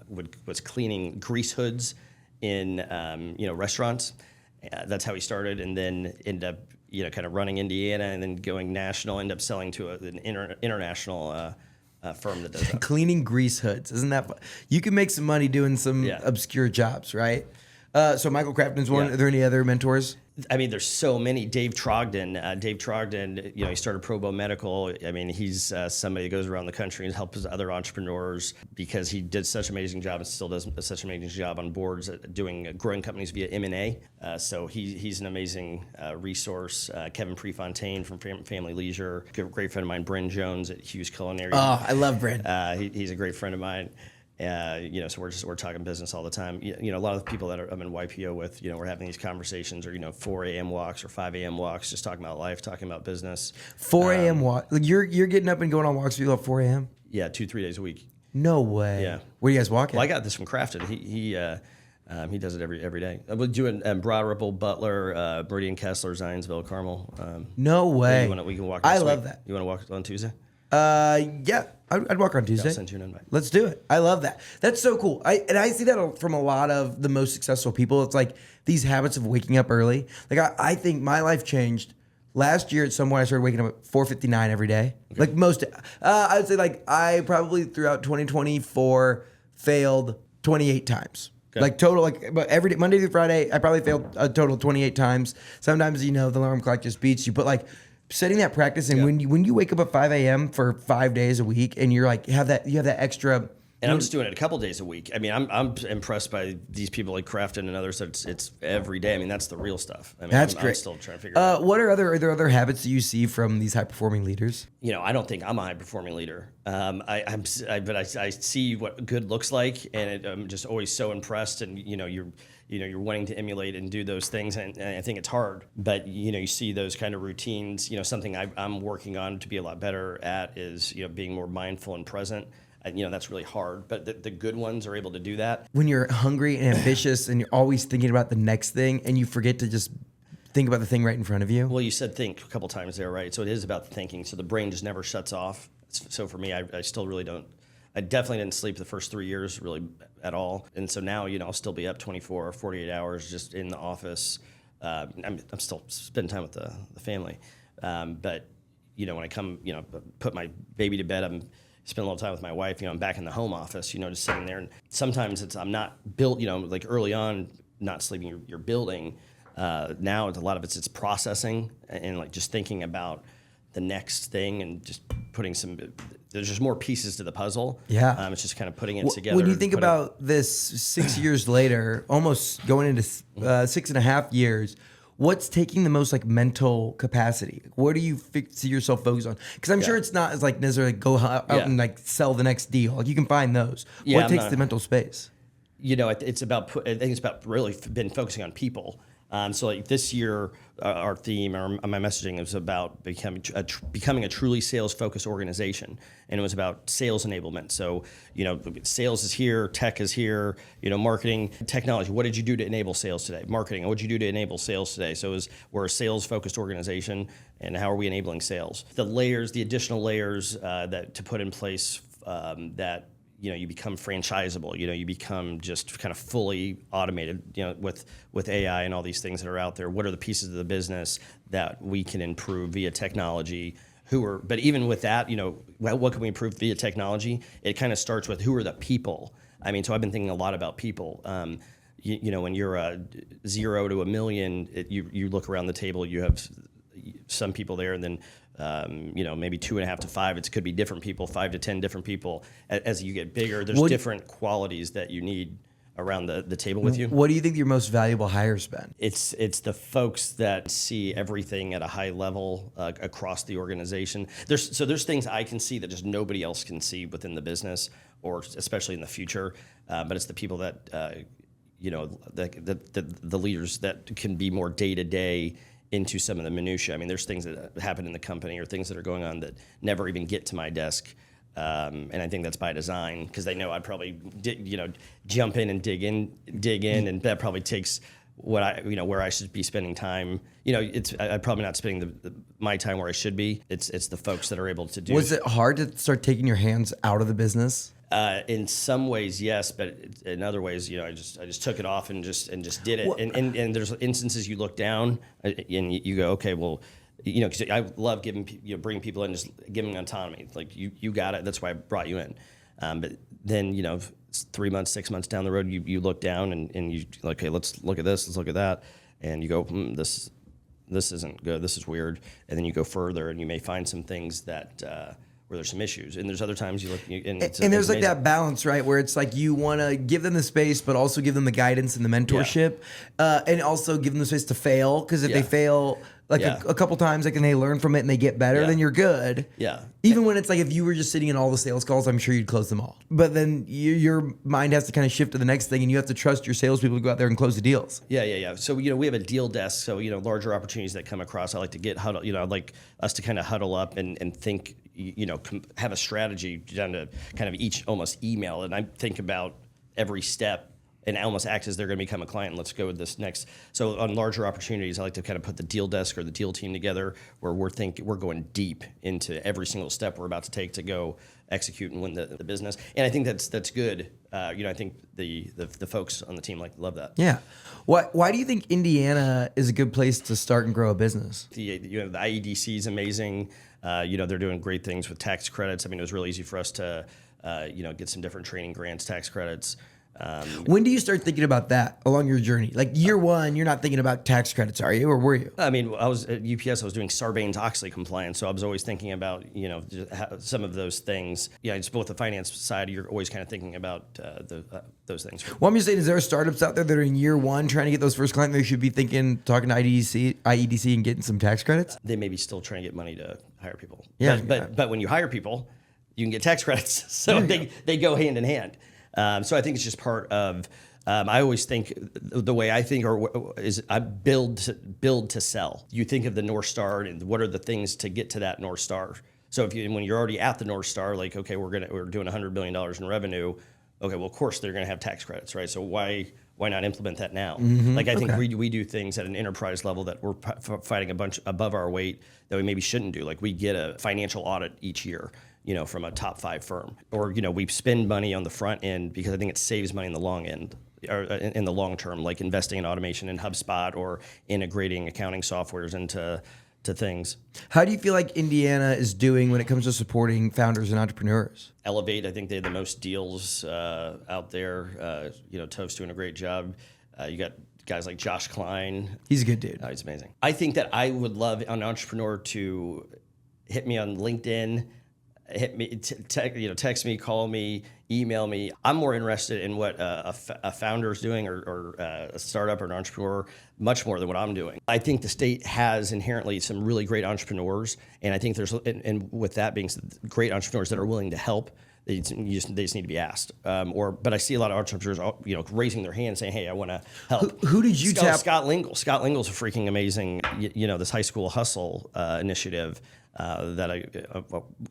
was cleaning grease hoods in, restaurants. That's how he started, and then ended up, kind of running Indiana, and then going national. Ended up selling to an international firm that does that. Cleaning grease hoods, isn't that fun? You can make some money doing some obscure jobs, right? So Michael Crafton's one. Are there any other mentors? I mean, there's so many. Dave Trogdon, he started Probo Medical. I mean, he's somebody that goes around the country and helps other entrepreneurs because he did such an amazing job and still does such an amazing job on boards doing growing companies via M&A. So he's an amazing resource. Kevin Prefontaine from Family Leisure, great friend of mine. Bryn Jones at Hughes Culinary. Oh, I love Bryn. He's a great friend of mine. So we're talking business all the time. A lot of the people that I'm in YPO with, we're having these conversations, or 4 a.m. walks or 5 a.m. walks, just talking about life, talking about business. 4 a.m. walk. Like you're getting up and going on walks with you at 4 a.m. Yeah, 2-3 days a week. No way. Yeah. Where do you guys walk at? Well, I got this from Crafton. He does it every day. We're doing Broad Ripple, Butler, Meridian, Kessler, Zionsville, Carmel. No way. We can walk. I love that. You want to walk on Tuesday? Yeah, I'd walk on Tuesday. I'll send you an invite. Let's do it. I love that. That's so cool. I see that from a lot of the most successful people. It's like these habits of waking up early. Like I think my life changed last year at some point. I started waking up at 4:59 every day. Okay. Like most, I would say like I probably throughout 2024 failed 28 times. Okay. Like total, but every day, Monday through Friday, I probably failed a total of 28 times. Sometimes the alarm clock just beats you, but like setting that practice, and when you wake up at 5 a.m. for 5 days a week, and you're like you have that extra And I'm just doing it a couple days a week. I mean, I'm impressed by these people like Crafton and others. It's every day. I mean, that's the real stuff. I mean, That's I'm great. still trying to figure it out. Are there other habits that you see from these high performing leaders? I don't think I'm a high performing leader. But I see what good looks like, and I'm just always so impressed. And you're wanting to emulate and do those things, and I think it's hard. But you see those kind of routines. Something I'm working on to be a lot better at is being more mindful and present. That's really hard, but the good ones are able to do that. When you're hungry and ambitious and you're always thinking about the next thing and you forget to just think about the thing right in front of you. Well, you said think a couple times there, right? So it is about thinking. So the brain just never shuts off. So for me, I still really don't. I definitely didn't sleep the first 3 years really at all. And so now, I'll still be up 24 or 48 hours just in the office. I'm still spending time with the family. But, when I come, put my baby to bed, I'm spend a little time with my wife. I'm back in the home office, just sitting there. And sometimes I'm not built, like early on, not sleeping, you're building. Now it's a lot of it's processing and like just thinking about the next thing and just putting there's just more pieces to the puzzle. Yeah. It's just kind of putting it together. When you think about this 6 years later, almost going into 6.5 years, what's taking the most like mental capacity? What do you see yourself focused on? Because I'm sure it's not as like necessarily go out and like sell the next deal. Like you can find those. What takes the mental space? I think it's about really been focusing on people. So like this year, our theme or my messaging was about becoming a truly sales-focused organization, and it was about sales enablement. So sales is here, tech is here, marketing, technology. What did you do to enable sales today? Marketing. What did you do to enable sales today? So we're a sales-focused organization, and how are we enabling sales? The additional layers that to put in place that. You become franchisable. You become just kind of fully automated. With AI and all these things that are out there. What are the pieces of the business that we can improve via technology? But even with that, what can we improve via technology? It kind of starts with who are the people. I mean, so I've been thinking a lot about people. When you're 0 to 1 million, you look around the table. You have some people there, and then. Maybe 2.5 to 5. It could be different people, 5 to 10 different people. As you get bigger, there's different qualities that you need around the table with you. What do you think your most valuable hire's been? It's the folks that see everything at a high level across the organization. There's things I can see that just nobody else can see within the business, or especially in the future. But it's the people that the leaders that can be more day to day into some of the minutia. I mean, there's things that happen in the company or things that are going on that never even get to my desk. And I think that's by design, because they know I'd probably jump in and dig in, and that probably takes what where I should be spending time. I'm probably not spending my time where I should be. It's the folks that are able to do. Was it hard to start taking your hands out of the business? In some ways, yes, but in other ways, I just took it off and just did it. And there's instances you look down and you go, okay, well, because I love bringing people in, just giving autonomy. Like you got it. That's why I brought you in. But then 3 months, 6 months down the road, you look down and you like, okay, let's look at this, let's look at that, and you go, this isn't good. This is weird. And then you go further, and you may find some things that. Where there's some issues, and there's other times you look, and there's like that balance, right? Where it's like you want to give them the space, but also give them the guidance and the mentorship, and also give them the space to fail. Because if they fail a couple times, like, and they learn from it and they get better, then you're good. Yeah. Even when it's like if you were just sitting in all the sales calls, I'm sure you'd close them all. But then your mind has to kind of shift to the next thing, and you have to trust your salespeople to go out there and close the deals. Yeah. So we have a deal desk. So larger opportunities that come across, I like to get huddle. I'd like us to kind of huddle up and think. Have a strategy down to kind of each almost email, and I think about every step and almost act as they're going to become a client. Let's go with this next. So on larger opportunities, I like to kind of put the deal desk or the deal team together, where we're going deep into every single step we're about to take to go execute and win the business. And I think that's good. I think the folks on the team love that. Yeah. Why do you think Indiana is a good place to start and grow a business? The IEDC is amazing. They're doing great things with tax credits. I mean, it was really easy for us to, get some different training grants, tax credits. When do you start thinking about that along your journey? Like year one, you're not thinking about tax credits, are you? Or were you? I mean, I was at UPS. I was doing Sarbanes-Oxley compliance, so I was always thinking about some of those things. Yeah, it's both the finance side. You're always kind of thinking about those things. Well, I'm just saying, is there startups out there that are in year one trying to get those first clients? They should be thinking, talking to IEDC, and getting some tax credits. They may be still trying to get money to hire people. Yeah, but when you hire people, you can get tax credits. So they go hand in hand. So I think it's just part of. I always think the way I think is I build to sell. You think of the North Star and what are the things to get to that North Star. So when you're already at the North Star, like okay, we're doing $100 billion in revenue. Okay, well of course they're going to have tax credits, right? So why not implement that now? Like I think we do things at an enterprise level that we're fighting a bunch above our weight that we maybe shouldn't do. Like we get a financial audit each year. From a top 5 firm, or we spend money on the front end because I think it saves money in the long end, or in the long term, like investing in automation in HubSpot or integrating accounting softwares into things. How do you feel like Indiana is doing when it comes to supporting founders and entrepreneurs? Elevate, I think they have the most deals out there. Toast doing a great job. You got guys like Josh Klein. He's a good dude. He's amazing. I think that I would love an entrepreneur to hit me on LinkedIn. Hit me, text me, call me, email me. I'm more interested in what a founder is doing or a startup or an entrepreneur much more than what I'm doing. I think the state has inherently some really great entrepreneurs, and I think there's, and with that being said, great entrepreneurs that are willing to help. They just need to be asked. But I see a lot of entrepreneurs, raising their hand and saying, "Hey, I want to help." Who did you tap? Scott Lingle. Scott Lingle's a freaking amazing. This high school hustle initiative. That I'm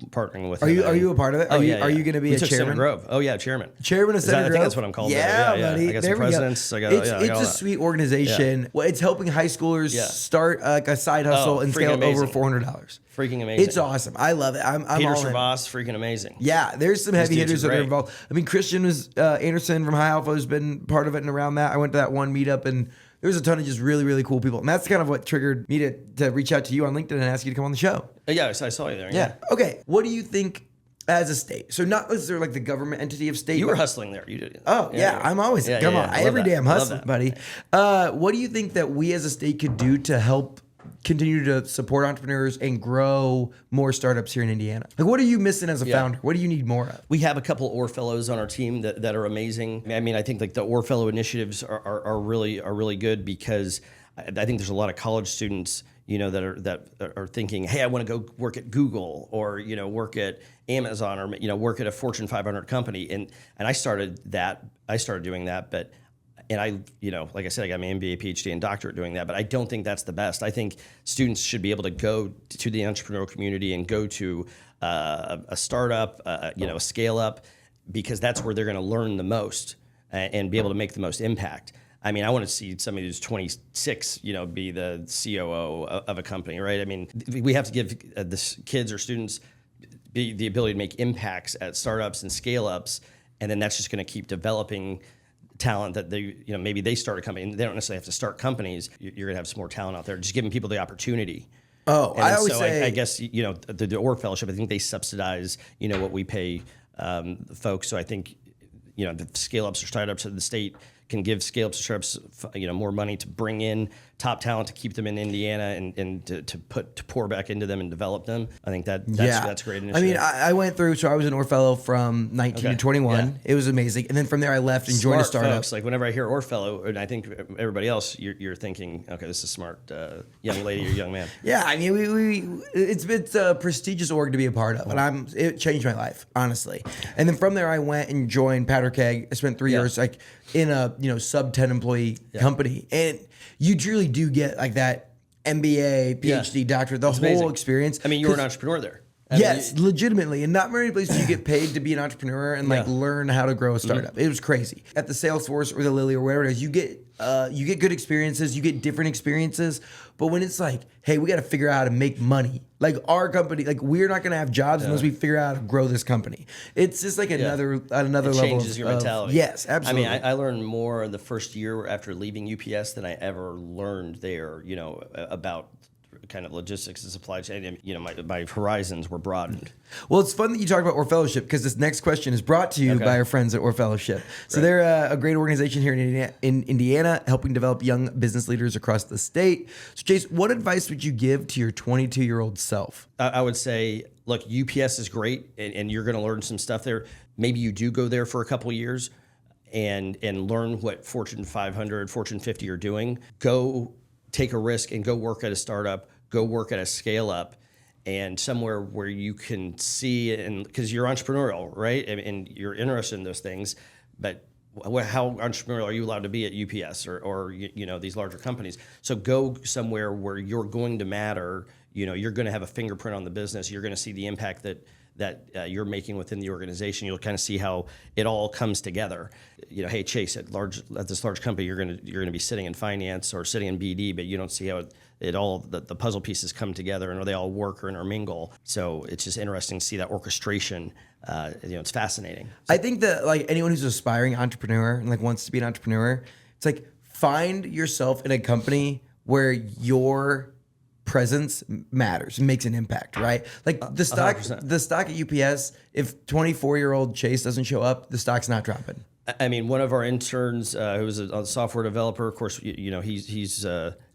partnering with. Are you a part of it? Are you going to be a chairman? Grove. Oh yeah, chairman. Chairman of Senator Grove. I think that's what I'm called. Yeah, buddy. I got some presidents. It's a sweet organization. Yeah. Well, it's helping high schoolers start a side hustle and scale over $400. Freaking amazing. It's awesome. I love it. I'm Peter all in. Servas, freaking amazing. Yeah, there's some heavy hitters that are involved. I mean, Christian Anderson from High Alpha has been part of it and around that. I went to that one meetup and there's a ton of just really, really cool people. And that's kind of what triggered me to reach out to you on LinkedIn and ask you to come on the show. Yeah, I saw you there. Yeah. Okay. What do you think as a state? So not as like the government entity of state. You were hustling there. You did. Oh, yeah. I'm always, come on. Every day I'm hustling, buddy. What do you think that we as a state could do to help continue to support entrepreneurs and grow more startups here in Indiana? Like, what are you missing as a founder? What do you need more of? We have a couple Orr Fellows on our team that are amazing. I mean, I think like the Orr Fellow initiatives are really good because I think there's a lot of college students, that are thinking, hey, I want to go work at Google or work at Amazon or work at a Fortune 500 company. And I started doing that, but. And I, like I said, I got my MBA, PhD, and doctorate doing that, but I don't think that's the best. I think students should be able to go to the entrepreneurial community and go to a startup, a scale up, because that's where they're going to learn the most and be able to make the most impact. I mean, I want to see somebody who's 26, be the COO of a company, right? I mean, we have to give the kids or students the ability to make impacts at startups and scale ups, and then that's just going to keep developing talent that they, maybe they start a company and they don't necessarily have to start companies. You're going to have some more talent out there, just giving people the opportunity. Oh, and I always say, I guess, the Orr Fellowship, I think they subsidize, what we pay folks. So I think, the scale ups or startups of the state can give scale ups or startups, more money to bring in top talent to keep them in Indiana and to pour back into them and develop them. I think that's a great initiative. I mean, I went through, so I was an Orr Fellow from 19 to 21. Yeah. It was amazing. And then from there I left and joined a startup. Folks, like whenever I hear Orr Fellow, and I think everybody else, you're thinking, okay, this is smart young lady or young man. Yeah, I mean, it's a prestigious org to be a part of, and it changed my life, honestly. And then from there I went and joined Powder Keg. I spent 3 years like in a sub 10 employee company, and you truly do get like that MBA, PhD, doctorate, the whole amazing experience. I mean, you were an entrepreneur there. Yes, legitimately. And not many places you get paid to be an entrepreneur and like learn how to grow a startup. It was crazy. At the Salesforce or the Lilly or wherever it is, you get good experiences, you get different experiences. But when it's like, hey, we got to figure out how to make money. Like our company, like we're not going to have jobs unless we figure out how to grow this company. It's just like another level. Changes your mentality. Yes, absolutely. I mean, I learned more the first year after leaving UPS than I ever learned there, about kind of logistics and supply chain. And, my horizons were broadened. Well, it's fun that you talk about Or Fellowship because this next question is brought to you by our friends at Or Fellowship. So they're a great organization here in Indiana, helping develop young business leaders across the state. So, Chase, what advice would you give to your 22-year-old self? I would say, look, UPS is great, and you're going to learn some stuff there. Maybe you do go there for a couple of years and learn what Fortune 500, Fortune 50 are doing. Go take a risk and go work at a startup, go work at a scale up, and somewhere where you can see, and because you're entrepreneurial, right? And you're interested in those things, but how entrepreneurial are you allowed to be at UPS or these larger companies? So go somewhere where you're going to matter. You're going to have a fingerprint on the business. You're going to see the impact that you're making within the organization. You'll kind of see how it all comes together. Hey, Chase, at this large company, you're going to be sitting in finance or sitting in BD, but you don't see how the puzzle pieces come together and they all work or intermingle. So it's just interesting to see that orchestration. It's fascinating. I think that anyone who's an aspiring entrepreneur and wants to be an entrepreneur, it's find yourself in a company where your presence matters and makes an impact, right? The stock 100%. At UPS, if 24-year-old Chase doesn't show up, the stock's not dropping. I mean, one of our interns who was a software developer, of course, he's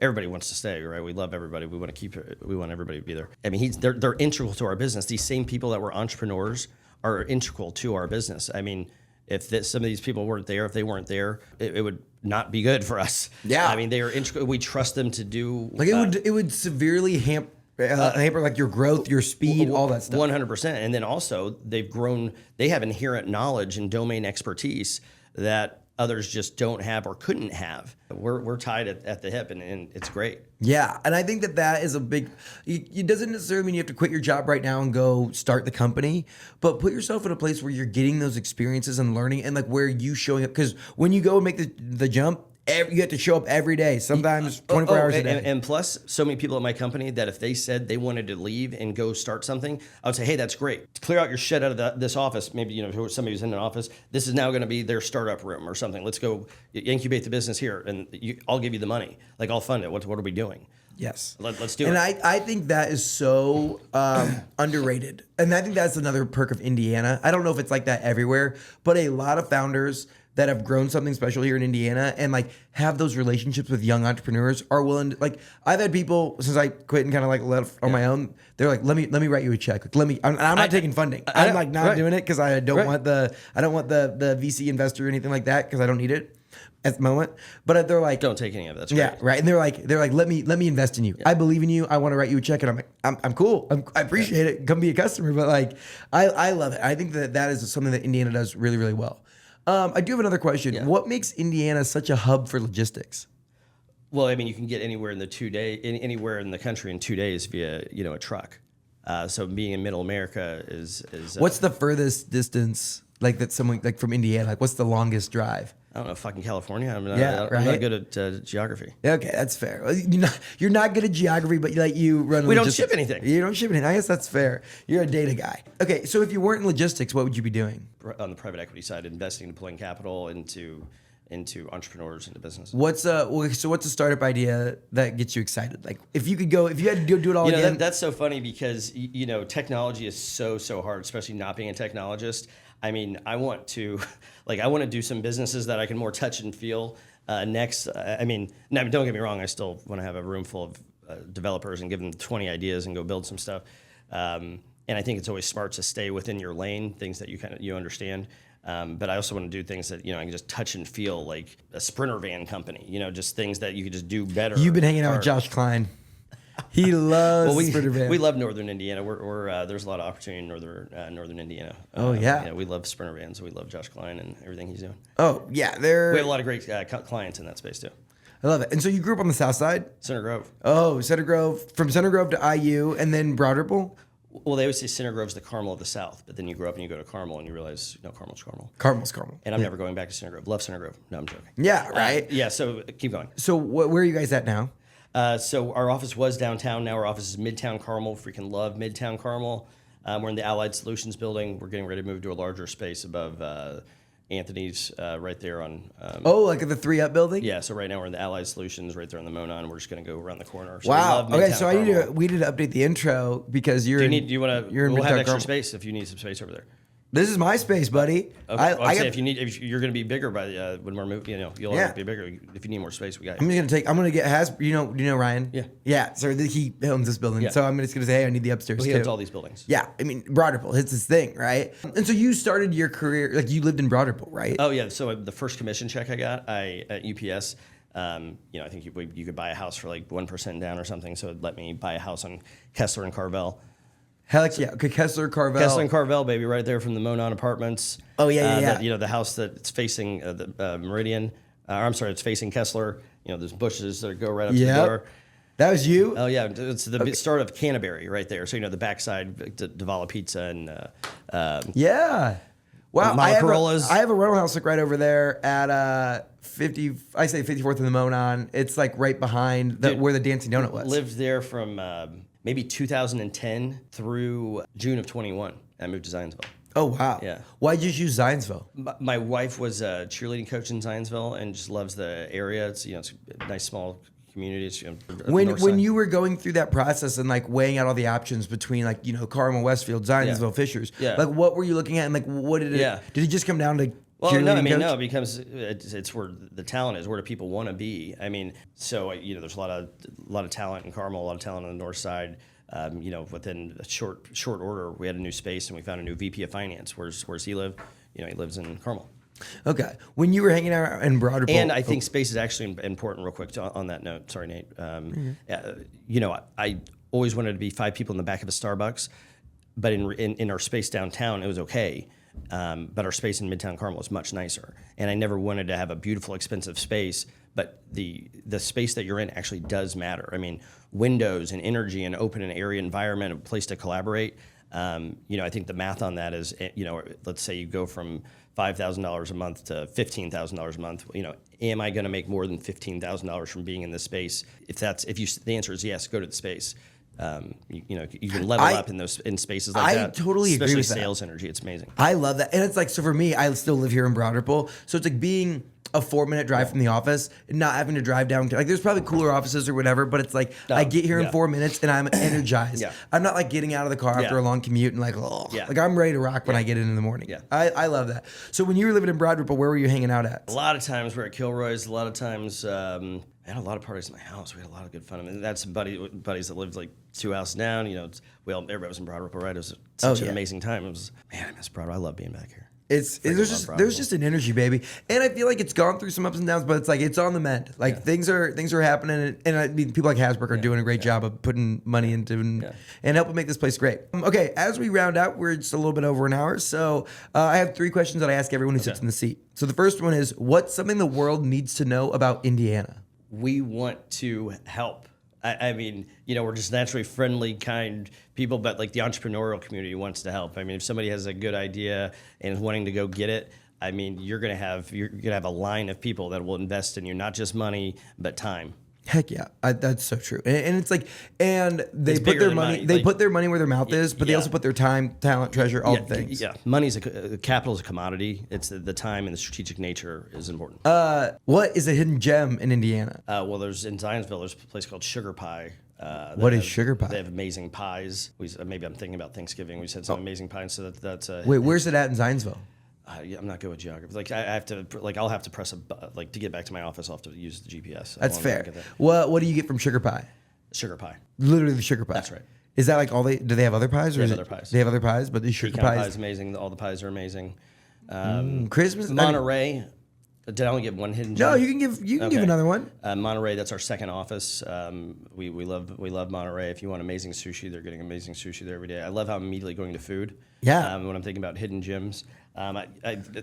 everybody wants to stay, right? We love everybody. We want to keep it. We want everybody to be there. I mean, they're integral to our business. These same people that were entrepreneurs are integral to our business. I mean, if some of these people weren't there, if they weren't there, it would not be good for us. Yeah. I mean, they are integral. We trust them to do. It would severely hamper your growth, your speed, all that stuff. 100%. And then also they've grown. They have inherent knowledge and domain expertise that others just don't have or couldn't have. We're tied at the hip, and it's great. Yeah, and I think that is a big. It doesn't necessarily mean you have to quit your job right now and go start the company, but put yourself in a place where you're getting those experiences and learning, and where you showing up. Because when you go and make the jump, you have to show up every day, sometimes 24 hours a day. And plus, so many people at my company that if they said they wanted to leave and go start something, I would say, hey, that's great. Clear out your shit out of this office. Maybe, somebody who's in an office, this is now going to be their startup room or something. Let's go incubate the business here, and I'll give you the money. I'll fund it. What are we doing? Yes. Let's do it. And I think that is so underrated. And I think that's another perk of Indiana. I don't know if it's like that everywhere, but a lot of founders that have grown something special here in Indiana and have those relationships with young entrepreneurs are willing to, I've had people since I quit and kind of left on my own. They're like, let me write you a check. I'm not taking funding. I'm not doing it because I don't want the VC investor or anything like that because I don't need it at the moment. But they're like, don't take any of it. That's great. Yeah, right. And they're like, let me invest in you. Yeah. I believe in you. I want to write you a check. And I'm like, I'm cool. I appreciate it. Come be a customer. But I love it. I think that is something that Indiana does really, really well. I do have another question. Yeah. What makes Indiana such a hub for logistics? Well, I mean, you can get anywhere in anywhere in the country in 2 days via a truck. So being in Middle America is. What's the furthest distance that someone from Indiana? What's the longest drive? I don't know, fucking California. I'm not good at geography. Okay, that's fair. You're not good at geography, but you run. We don't ship anything. You don't ship anything. I guess that's fair. You're a data guy. Okay, so if you weren't in logistics, what would you be doing? On the private equity side, investing, deploying capital into entrepreneurs, into business. What's a startup idea that gets you excited? If you had to do it all again. That's so funny because technology is so hard, especially not being a technologist. I mean, I want to do some businesses that I can more touch and feel next. I mean, don't get me wrong. I still want to have a room full of developers and give them 20 ideas and go build some stuff. And I think it's always smart to stay within your lane, things that you understand. But I also want to do things that I can just touch and feel, like a Sprinter van company. Just things that you could just do better. You've been hanging out with Josh Klein. He loves Sprinter van. We love Northern Indiana. There's a lot of opportunity in Northern Indiana. We love Sprinter vans. We love Josh Klein and everything he's doing. Oh yeah, we have a lot of great clients in that space too. I love it. And so you grew up on the south side? Center Grove. Oh, Center Grove. From Center Grove to IU and then Broad Ripple? Well, they always say Center Grove's the Carmel of the South, but then you grow up and you go to Carmel and you realize, no, Carmel's Carmel. Carmel's Carmel. And I'm never going back to Center Grove. Love Center Grove. No, I'm joking. Yeah, right? So keep going. So where are you guys at now? So our office was downtown. Now our office is Midtown Carmel. Freaking love Midtown Carmel. We're in the Allied Solutions building. We're getting ready to move to a larger space above Anthony's right there on. Like at the 3UP building? Yeah, so right now we're in the Allied Solutions right there on the Monon. We're just going to go around the corner. So Wow. Okay, so Carmel. we need to update the intro because you're. Do you want to? You're in We'll have Midtown extra Carmel. space if you need some space over there. This is my space, buddy. Okay. If you're going to be bigger by when we're moving, you'll always be bigger. If you need more space, we got you. I'm gonna get you know Ryan? Yeah. Yeah. So he owns this building. Yeah. So I'm just gonna say, hey, I need the upstairs He too. owns all these buildings. Yeah. I mean, Broderpool, it's his thing, right? And so you started your career, like you lived in Broderpool, right? Oh yeah. So the first commission check I got, at UPS, I think you could buy a house for like 1% down or something. So it let me buy a house on Kessler and Carvel. Heck yeah. Okay, Kessler, Carvel. Kessler and Carvel, baby, right there from the Monon Apartments. Oh, yeah. The house that's facing the Meridian. It's facing Kessler. There's bushes that go right up to the door. That was you? Oh, yeah. It's the start of Canterbury right there. So, the backside, Davala Pizza and... yeah. Wow. I Corollas. have a rental house like right over there at 54th and the Monon. It's like right behind where the Dancing Donut was. Lived there from maybe 2010 through June of 21. I moved to Zionsville. Oh, wow. Yeah. Why'd you choose Zionsville? My wife was a cheerleading coach in Zionsville and just loves the area. It's it's a nice small community. It's, when you were going through that process and like weighing out all the options between Carmel, Westfield, Zionsville, Fishers, like what were you looking at and like what did it? Did it just come down to? Well, no, it becomes it's where the talent is. Where do people want to be? I mean, so there's a lot of talent in Carmel, a lot of talent on the north side. Within a short order, we had a new space and we found a new VP of finance. Where's he live? He lives in Carmel. Okay. When you were hanging out in Broderpool, and I think space is actually important. Real quick on that note, sorry, Nate. I always wanted to be 5 people in the back of a Starbucks, but in our space downtown, it was okay. But our space in Midtown Carmel is much nicer, and I never wanted to have a beautiful, expensive space. But the space that you're in actually does matter. I mean, windows and energy and open and area environment, a place to collaborate. I think the math on that is, let's say you go from $5,000 a month to $15,000 a month. Am I going to make more than $15,000 from being in this space? The answer is yes, go to the space. You can level up in spaces like that. I totally agree with that. Especially sales energy. It's amazing. I love that. And it's like, so for me, I still live here in Broderpool. So it's like being a 4-minute drive from the office and not having to drive down. Like there's probably cooler offices or whatever, but it's like I get here in 4 minutes and I'm energized. I'm not like getting out of the car after a long commute and like I'm ready to rock when I get in the morning. I love that. So when you were living in Broderpool, where were you hanging out at? A lot of times we're at Kilroy's. A lot of times I had a lot of parties in my house. We had a lot of good fun. I mean, that's buddies that lived like 2 houses down. Everybody was in Broderpool, right? It was such an amazing time. It was, man, I miss Broderpool. I love being back here. There's just an energy, baby, and I feel like it's gone through some ups and downs, but it's like it's on the mend. Like things are happening, and I mean people like Hasbrook are doing a great job of putting money into and helping make this place great. Okay, as we round out, we're just a little bit over an hour, so I have 3 questions that I ask everyone who sits in the seat. So the first one is, what's something the world needs to know about Indiana? We want to help. I mean, we're just naturally friendly, kind people, but like the entrepreneurial community wants to help. I mean, if somebody has a good idea and is wanting to go get it, I mean, you're gonna have a line of people that will invest in you, not just money, but time. Heck yeah, that's so true. And it's like, and they put their money, they put their money where their mouth is, but they also put their time, talent, treasure, all the things. Yeah, money's capital is a commodity. It's the time and the strategic nature is important. What is a hidden gem in Indiana? Well, in Zionsville, there's a place called Sugar Pie. What is Sugar Pie? They have amazing pies. Maybe I'm thinking about Thanksgiving. We had some amazing pies. So that's wait, where's it at in Zionsville? I'm not good with geography. Like I have to, I'll have to press to get back to my office. I'll have to use the GPS. That's fair. What do you get from Sugar Pie? Sugar Pie. Literally the Sugar Pie. That's right. Is that like do they have other pies? They have other pies. They have other pies, but the Sugar Pie is amazing. All the pies are amazing. Christmas. Monterey. Did I only get one hidden gem? No, you can give another one. Monterey, that's our second office. We love Monterey. If you want amazing sushi, they're getting amazing sushi there every day. I love how I'm immediately going to food. Yeah. When I'm thinking about hidden gems.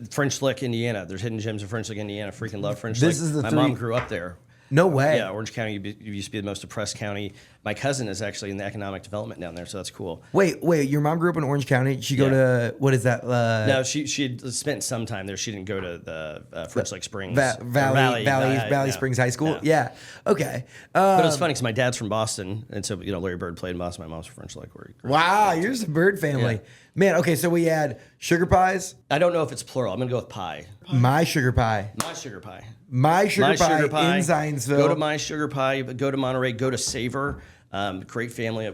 French Lick, Indiana. There's hidden gems in French Lick, Indiana. Freaking love French Lick. My mom grew up there. No way. Yeah, Orange County used to be the most depressed county. My cousin is actually in the economic development down there, so that's cool. Wait, your mom grew up in Orange County? She go to, what is that? No, she had spent some time there. She didn't go to the French Lake Springs. Valley Springs High School? Yeah. Okay. But it was funny because my dad's from Boston, and so Larry Bird played in Boston. My mom's from French Lake. Wow, you're just a Bird family. Yeah. Man, okay, so we had sugar pies, I don't know if it's plural. I'm going to go with pie. my sugar pie, My sugar pie. my sugar My pie sugar pie. in Zionsville. Go to My Sugar Pie. Go to Monterey. Go to Savor. Great family.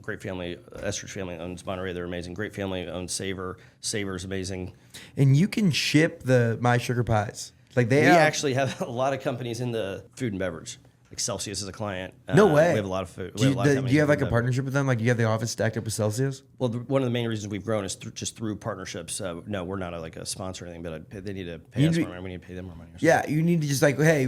Great family. Estridge family owns Monterey. They're amazing. Great family owns Savor. Savor's amazing. And you can ship the my sugar pies. Like they We have, actually have a lot of companies in the food and beverage. Like Celsius is a client. No way. We have a lot of food. Do you have like a partnership with them? Like you have the office stacked up with Celsius? Well, one of the main reasons we've grown is just through partnerships. No, we're not like a sponsor or anything, but they need to pay us more money. We need to pay them more money. Or something. Yeah, you need to just like, hey,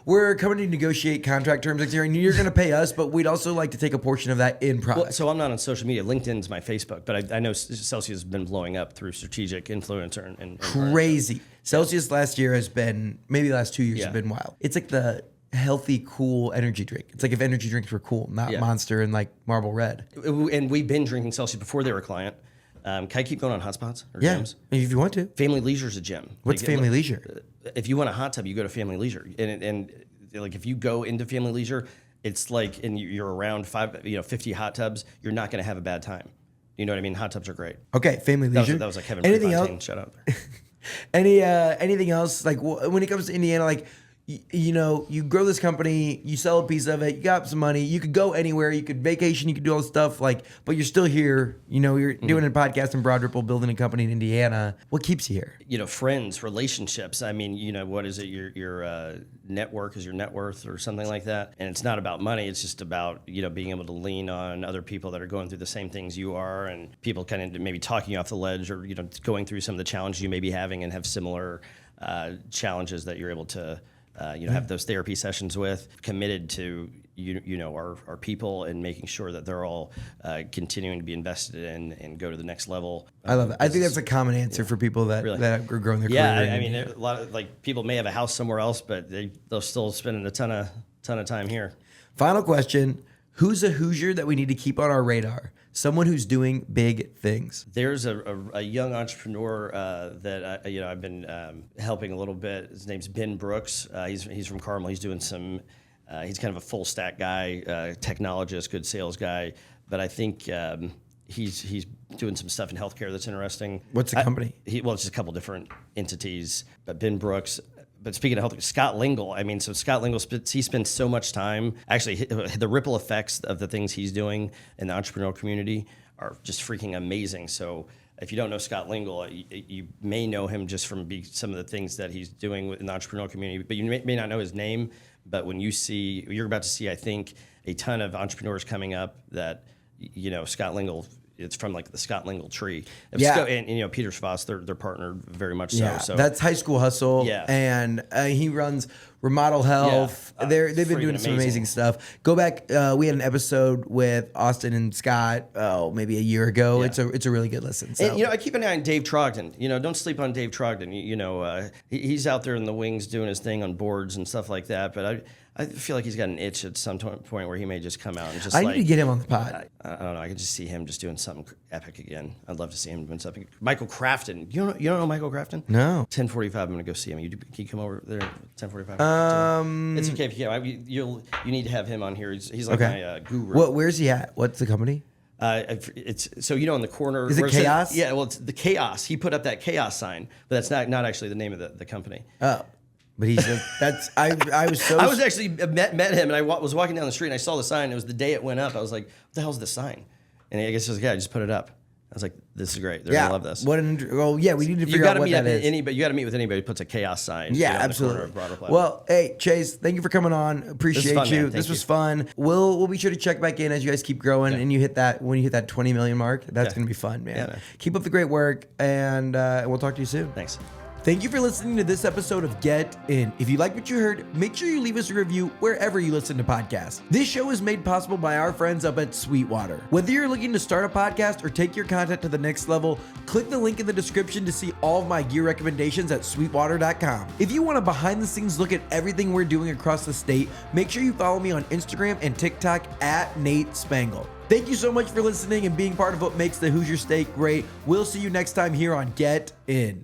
we're coming to negotiate contract terms next year, and you're going to pay us, but we'd also like to take a portion of that in product. Well, so I'm not on social media. LinkedIn's my Facebook, but I know Celsius has been blowing up through strategic influencer and Crazy. Celsius last year has been, maybe the last 2 years have been wild. It's like the healthy, cool energy drink. It's like if energy drinks were cool, not Monster and like Marble Red. And we've been drinking Celsius before they were a client. Can I keep going on hotspots or gyms? If you want to. Family Leisure's a gym. What's Family Leisure? If you want a hot tub, you go to Family Leisure. And like if you go into Family Leisure, it's like, and you're around 50 hot tubs, you're not going to have a bad time. You know what I mean? Hot tubs are great. Okay, Family Leisure. That was like Kevin Anything Prefontaine. else? Shut up. Anything else? Like when it comes to Indiana, like, you grow this company, you sell a piece of it, you got some money, you could go anywhere, you could vacation, you could do all this stuff, like, but you're still here, you're doing a podcast in Broad Ripple, building a company in Indiana. What keeps you here? Friends, relationships. I mean, what is it? Your network is your net worth or something like that. And it's not about money. It's just about, being able to lean on other people that are going through the same things you are, and people kind of maybe talking you off the ledge, or, going through some of the challenges you may be having and have similar challenges that you're able to have those therapy sessions with, committed to, our people and making sure that they're all continuing to be invested in and go to the next level. I love it. I think that's a common answer for people that are growing their career. Yeah, I mean, a lot of people may have a house somewhere else, but they'll still spend a ton of time here. Final question. Who's a Hoosier that we need to keep on our radar? Someone who's doing big things. There's a young entrepreneur that I've been helping a little bit. His name's Ben Brooks. He's from Carmel. He's doing some. He's kind of a full stack guy, technologist, good sales guy. But I think he's doing some stuff in healthcare that's interesting. What's the company? It's just a couple different entities. But Ben Brooks. But speaking of health, Scott Lingle, Scott Lingle, he spends so much time. Actually, the ripple effects of the things he's doing in the entrepreneurial community are just freaking amazing. So if you don't know Scott Lingle, you may know him just from some of the things that he's doing in the entrepreneurial community, but you may not know his name. But when you're about to see, I think, a ton of entrepreneurs coming up that, Scott Lingle, it's from like the Scott Lingle tree. And Peter Schvoss, they're partnered very much so. Yeah, So that's High School Hustle. Yeah. And he runs Remodel Health. Yeah. They've been doing some amazing stuff. Go back. We had an episode with Austin and Scott, maybe a year ago. Yeah. It's a really good listen. So. And, I keep an eye on Dave Trogdon. Don't sleep on Dave Trogdon. He's out there in the wings doing his thing on boards and stuff like that. But I feel like he's got an itch at some point where he may just come out and just. I need to get him on the pod. I don't know. I can just see him just doing something epic again. I'd love to see him doing something. Michael Crafton. You don't know Michael Crafton? No. 10:45. I'm gonna go see him. Can you come over there at 10:45? It's okay if you can. You need to have him on here. He's like my guru. Where's he at? What's the company? It's so in the corner. Is it Chaos? It's the Chaos. He put up that Chaos sign, but that's not actually the name of the company. Oh. But he said that's I was so. I was actually met him, and I was walking down the street, and I saw the sign. It was the day it went up. I was like, "What the hell's this sign?" And I guess he was like, "Yeah, I just put it up." I was like, "This is great. They're gonna love this." We need to figure out what that is. You got to meet with anybody who puts a Chaos sign. Yeah, on absolutely. The corner of Broad Well, hey Chase, thank you for coming on. Appreciate you. This was fun. We'll be sure to check back in as you guys keep growing, and when you hit that 20 million mark, that's gonna be fun, man. Yeah. Keep up the great work, and we'll talk to you soon. Thanks. Thank you for listening to this episode of Get In. If you like what you heard, make sure you leave us a review wherever you listen to podcasts. This show is made possible by our friends up at Sweetwater. Whether you're looking to start a podcast or take your content to the next level, click the link in the description to see all of my gear recommendations at sweetwater.com. If you want a behind the scenes look at everything we're doing across the state, make sure you follow me on Instagram and TikTok at Nate Spangle. Thank you so much for listening and being part of what makes the Hoosier State great. We'll see you next time here on Get In.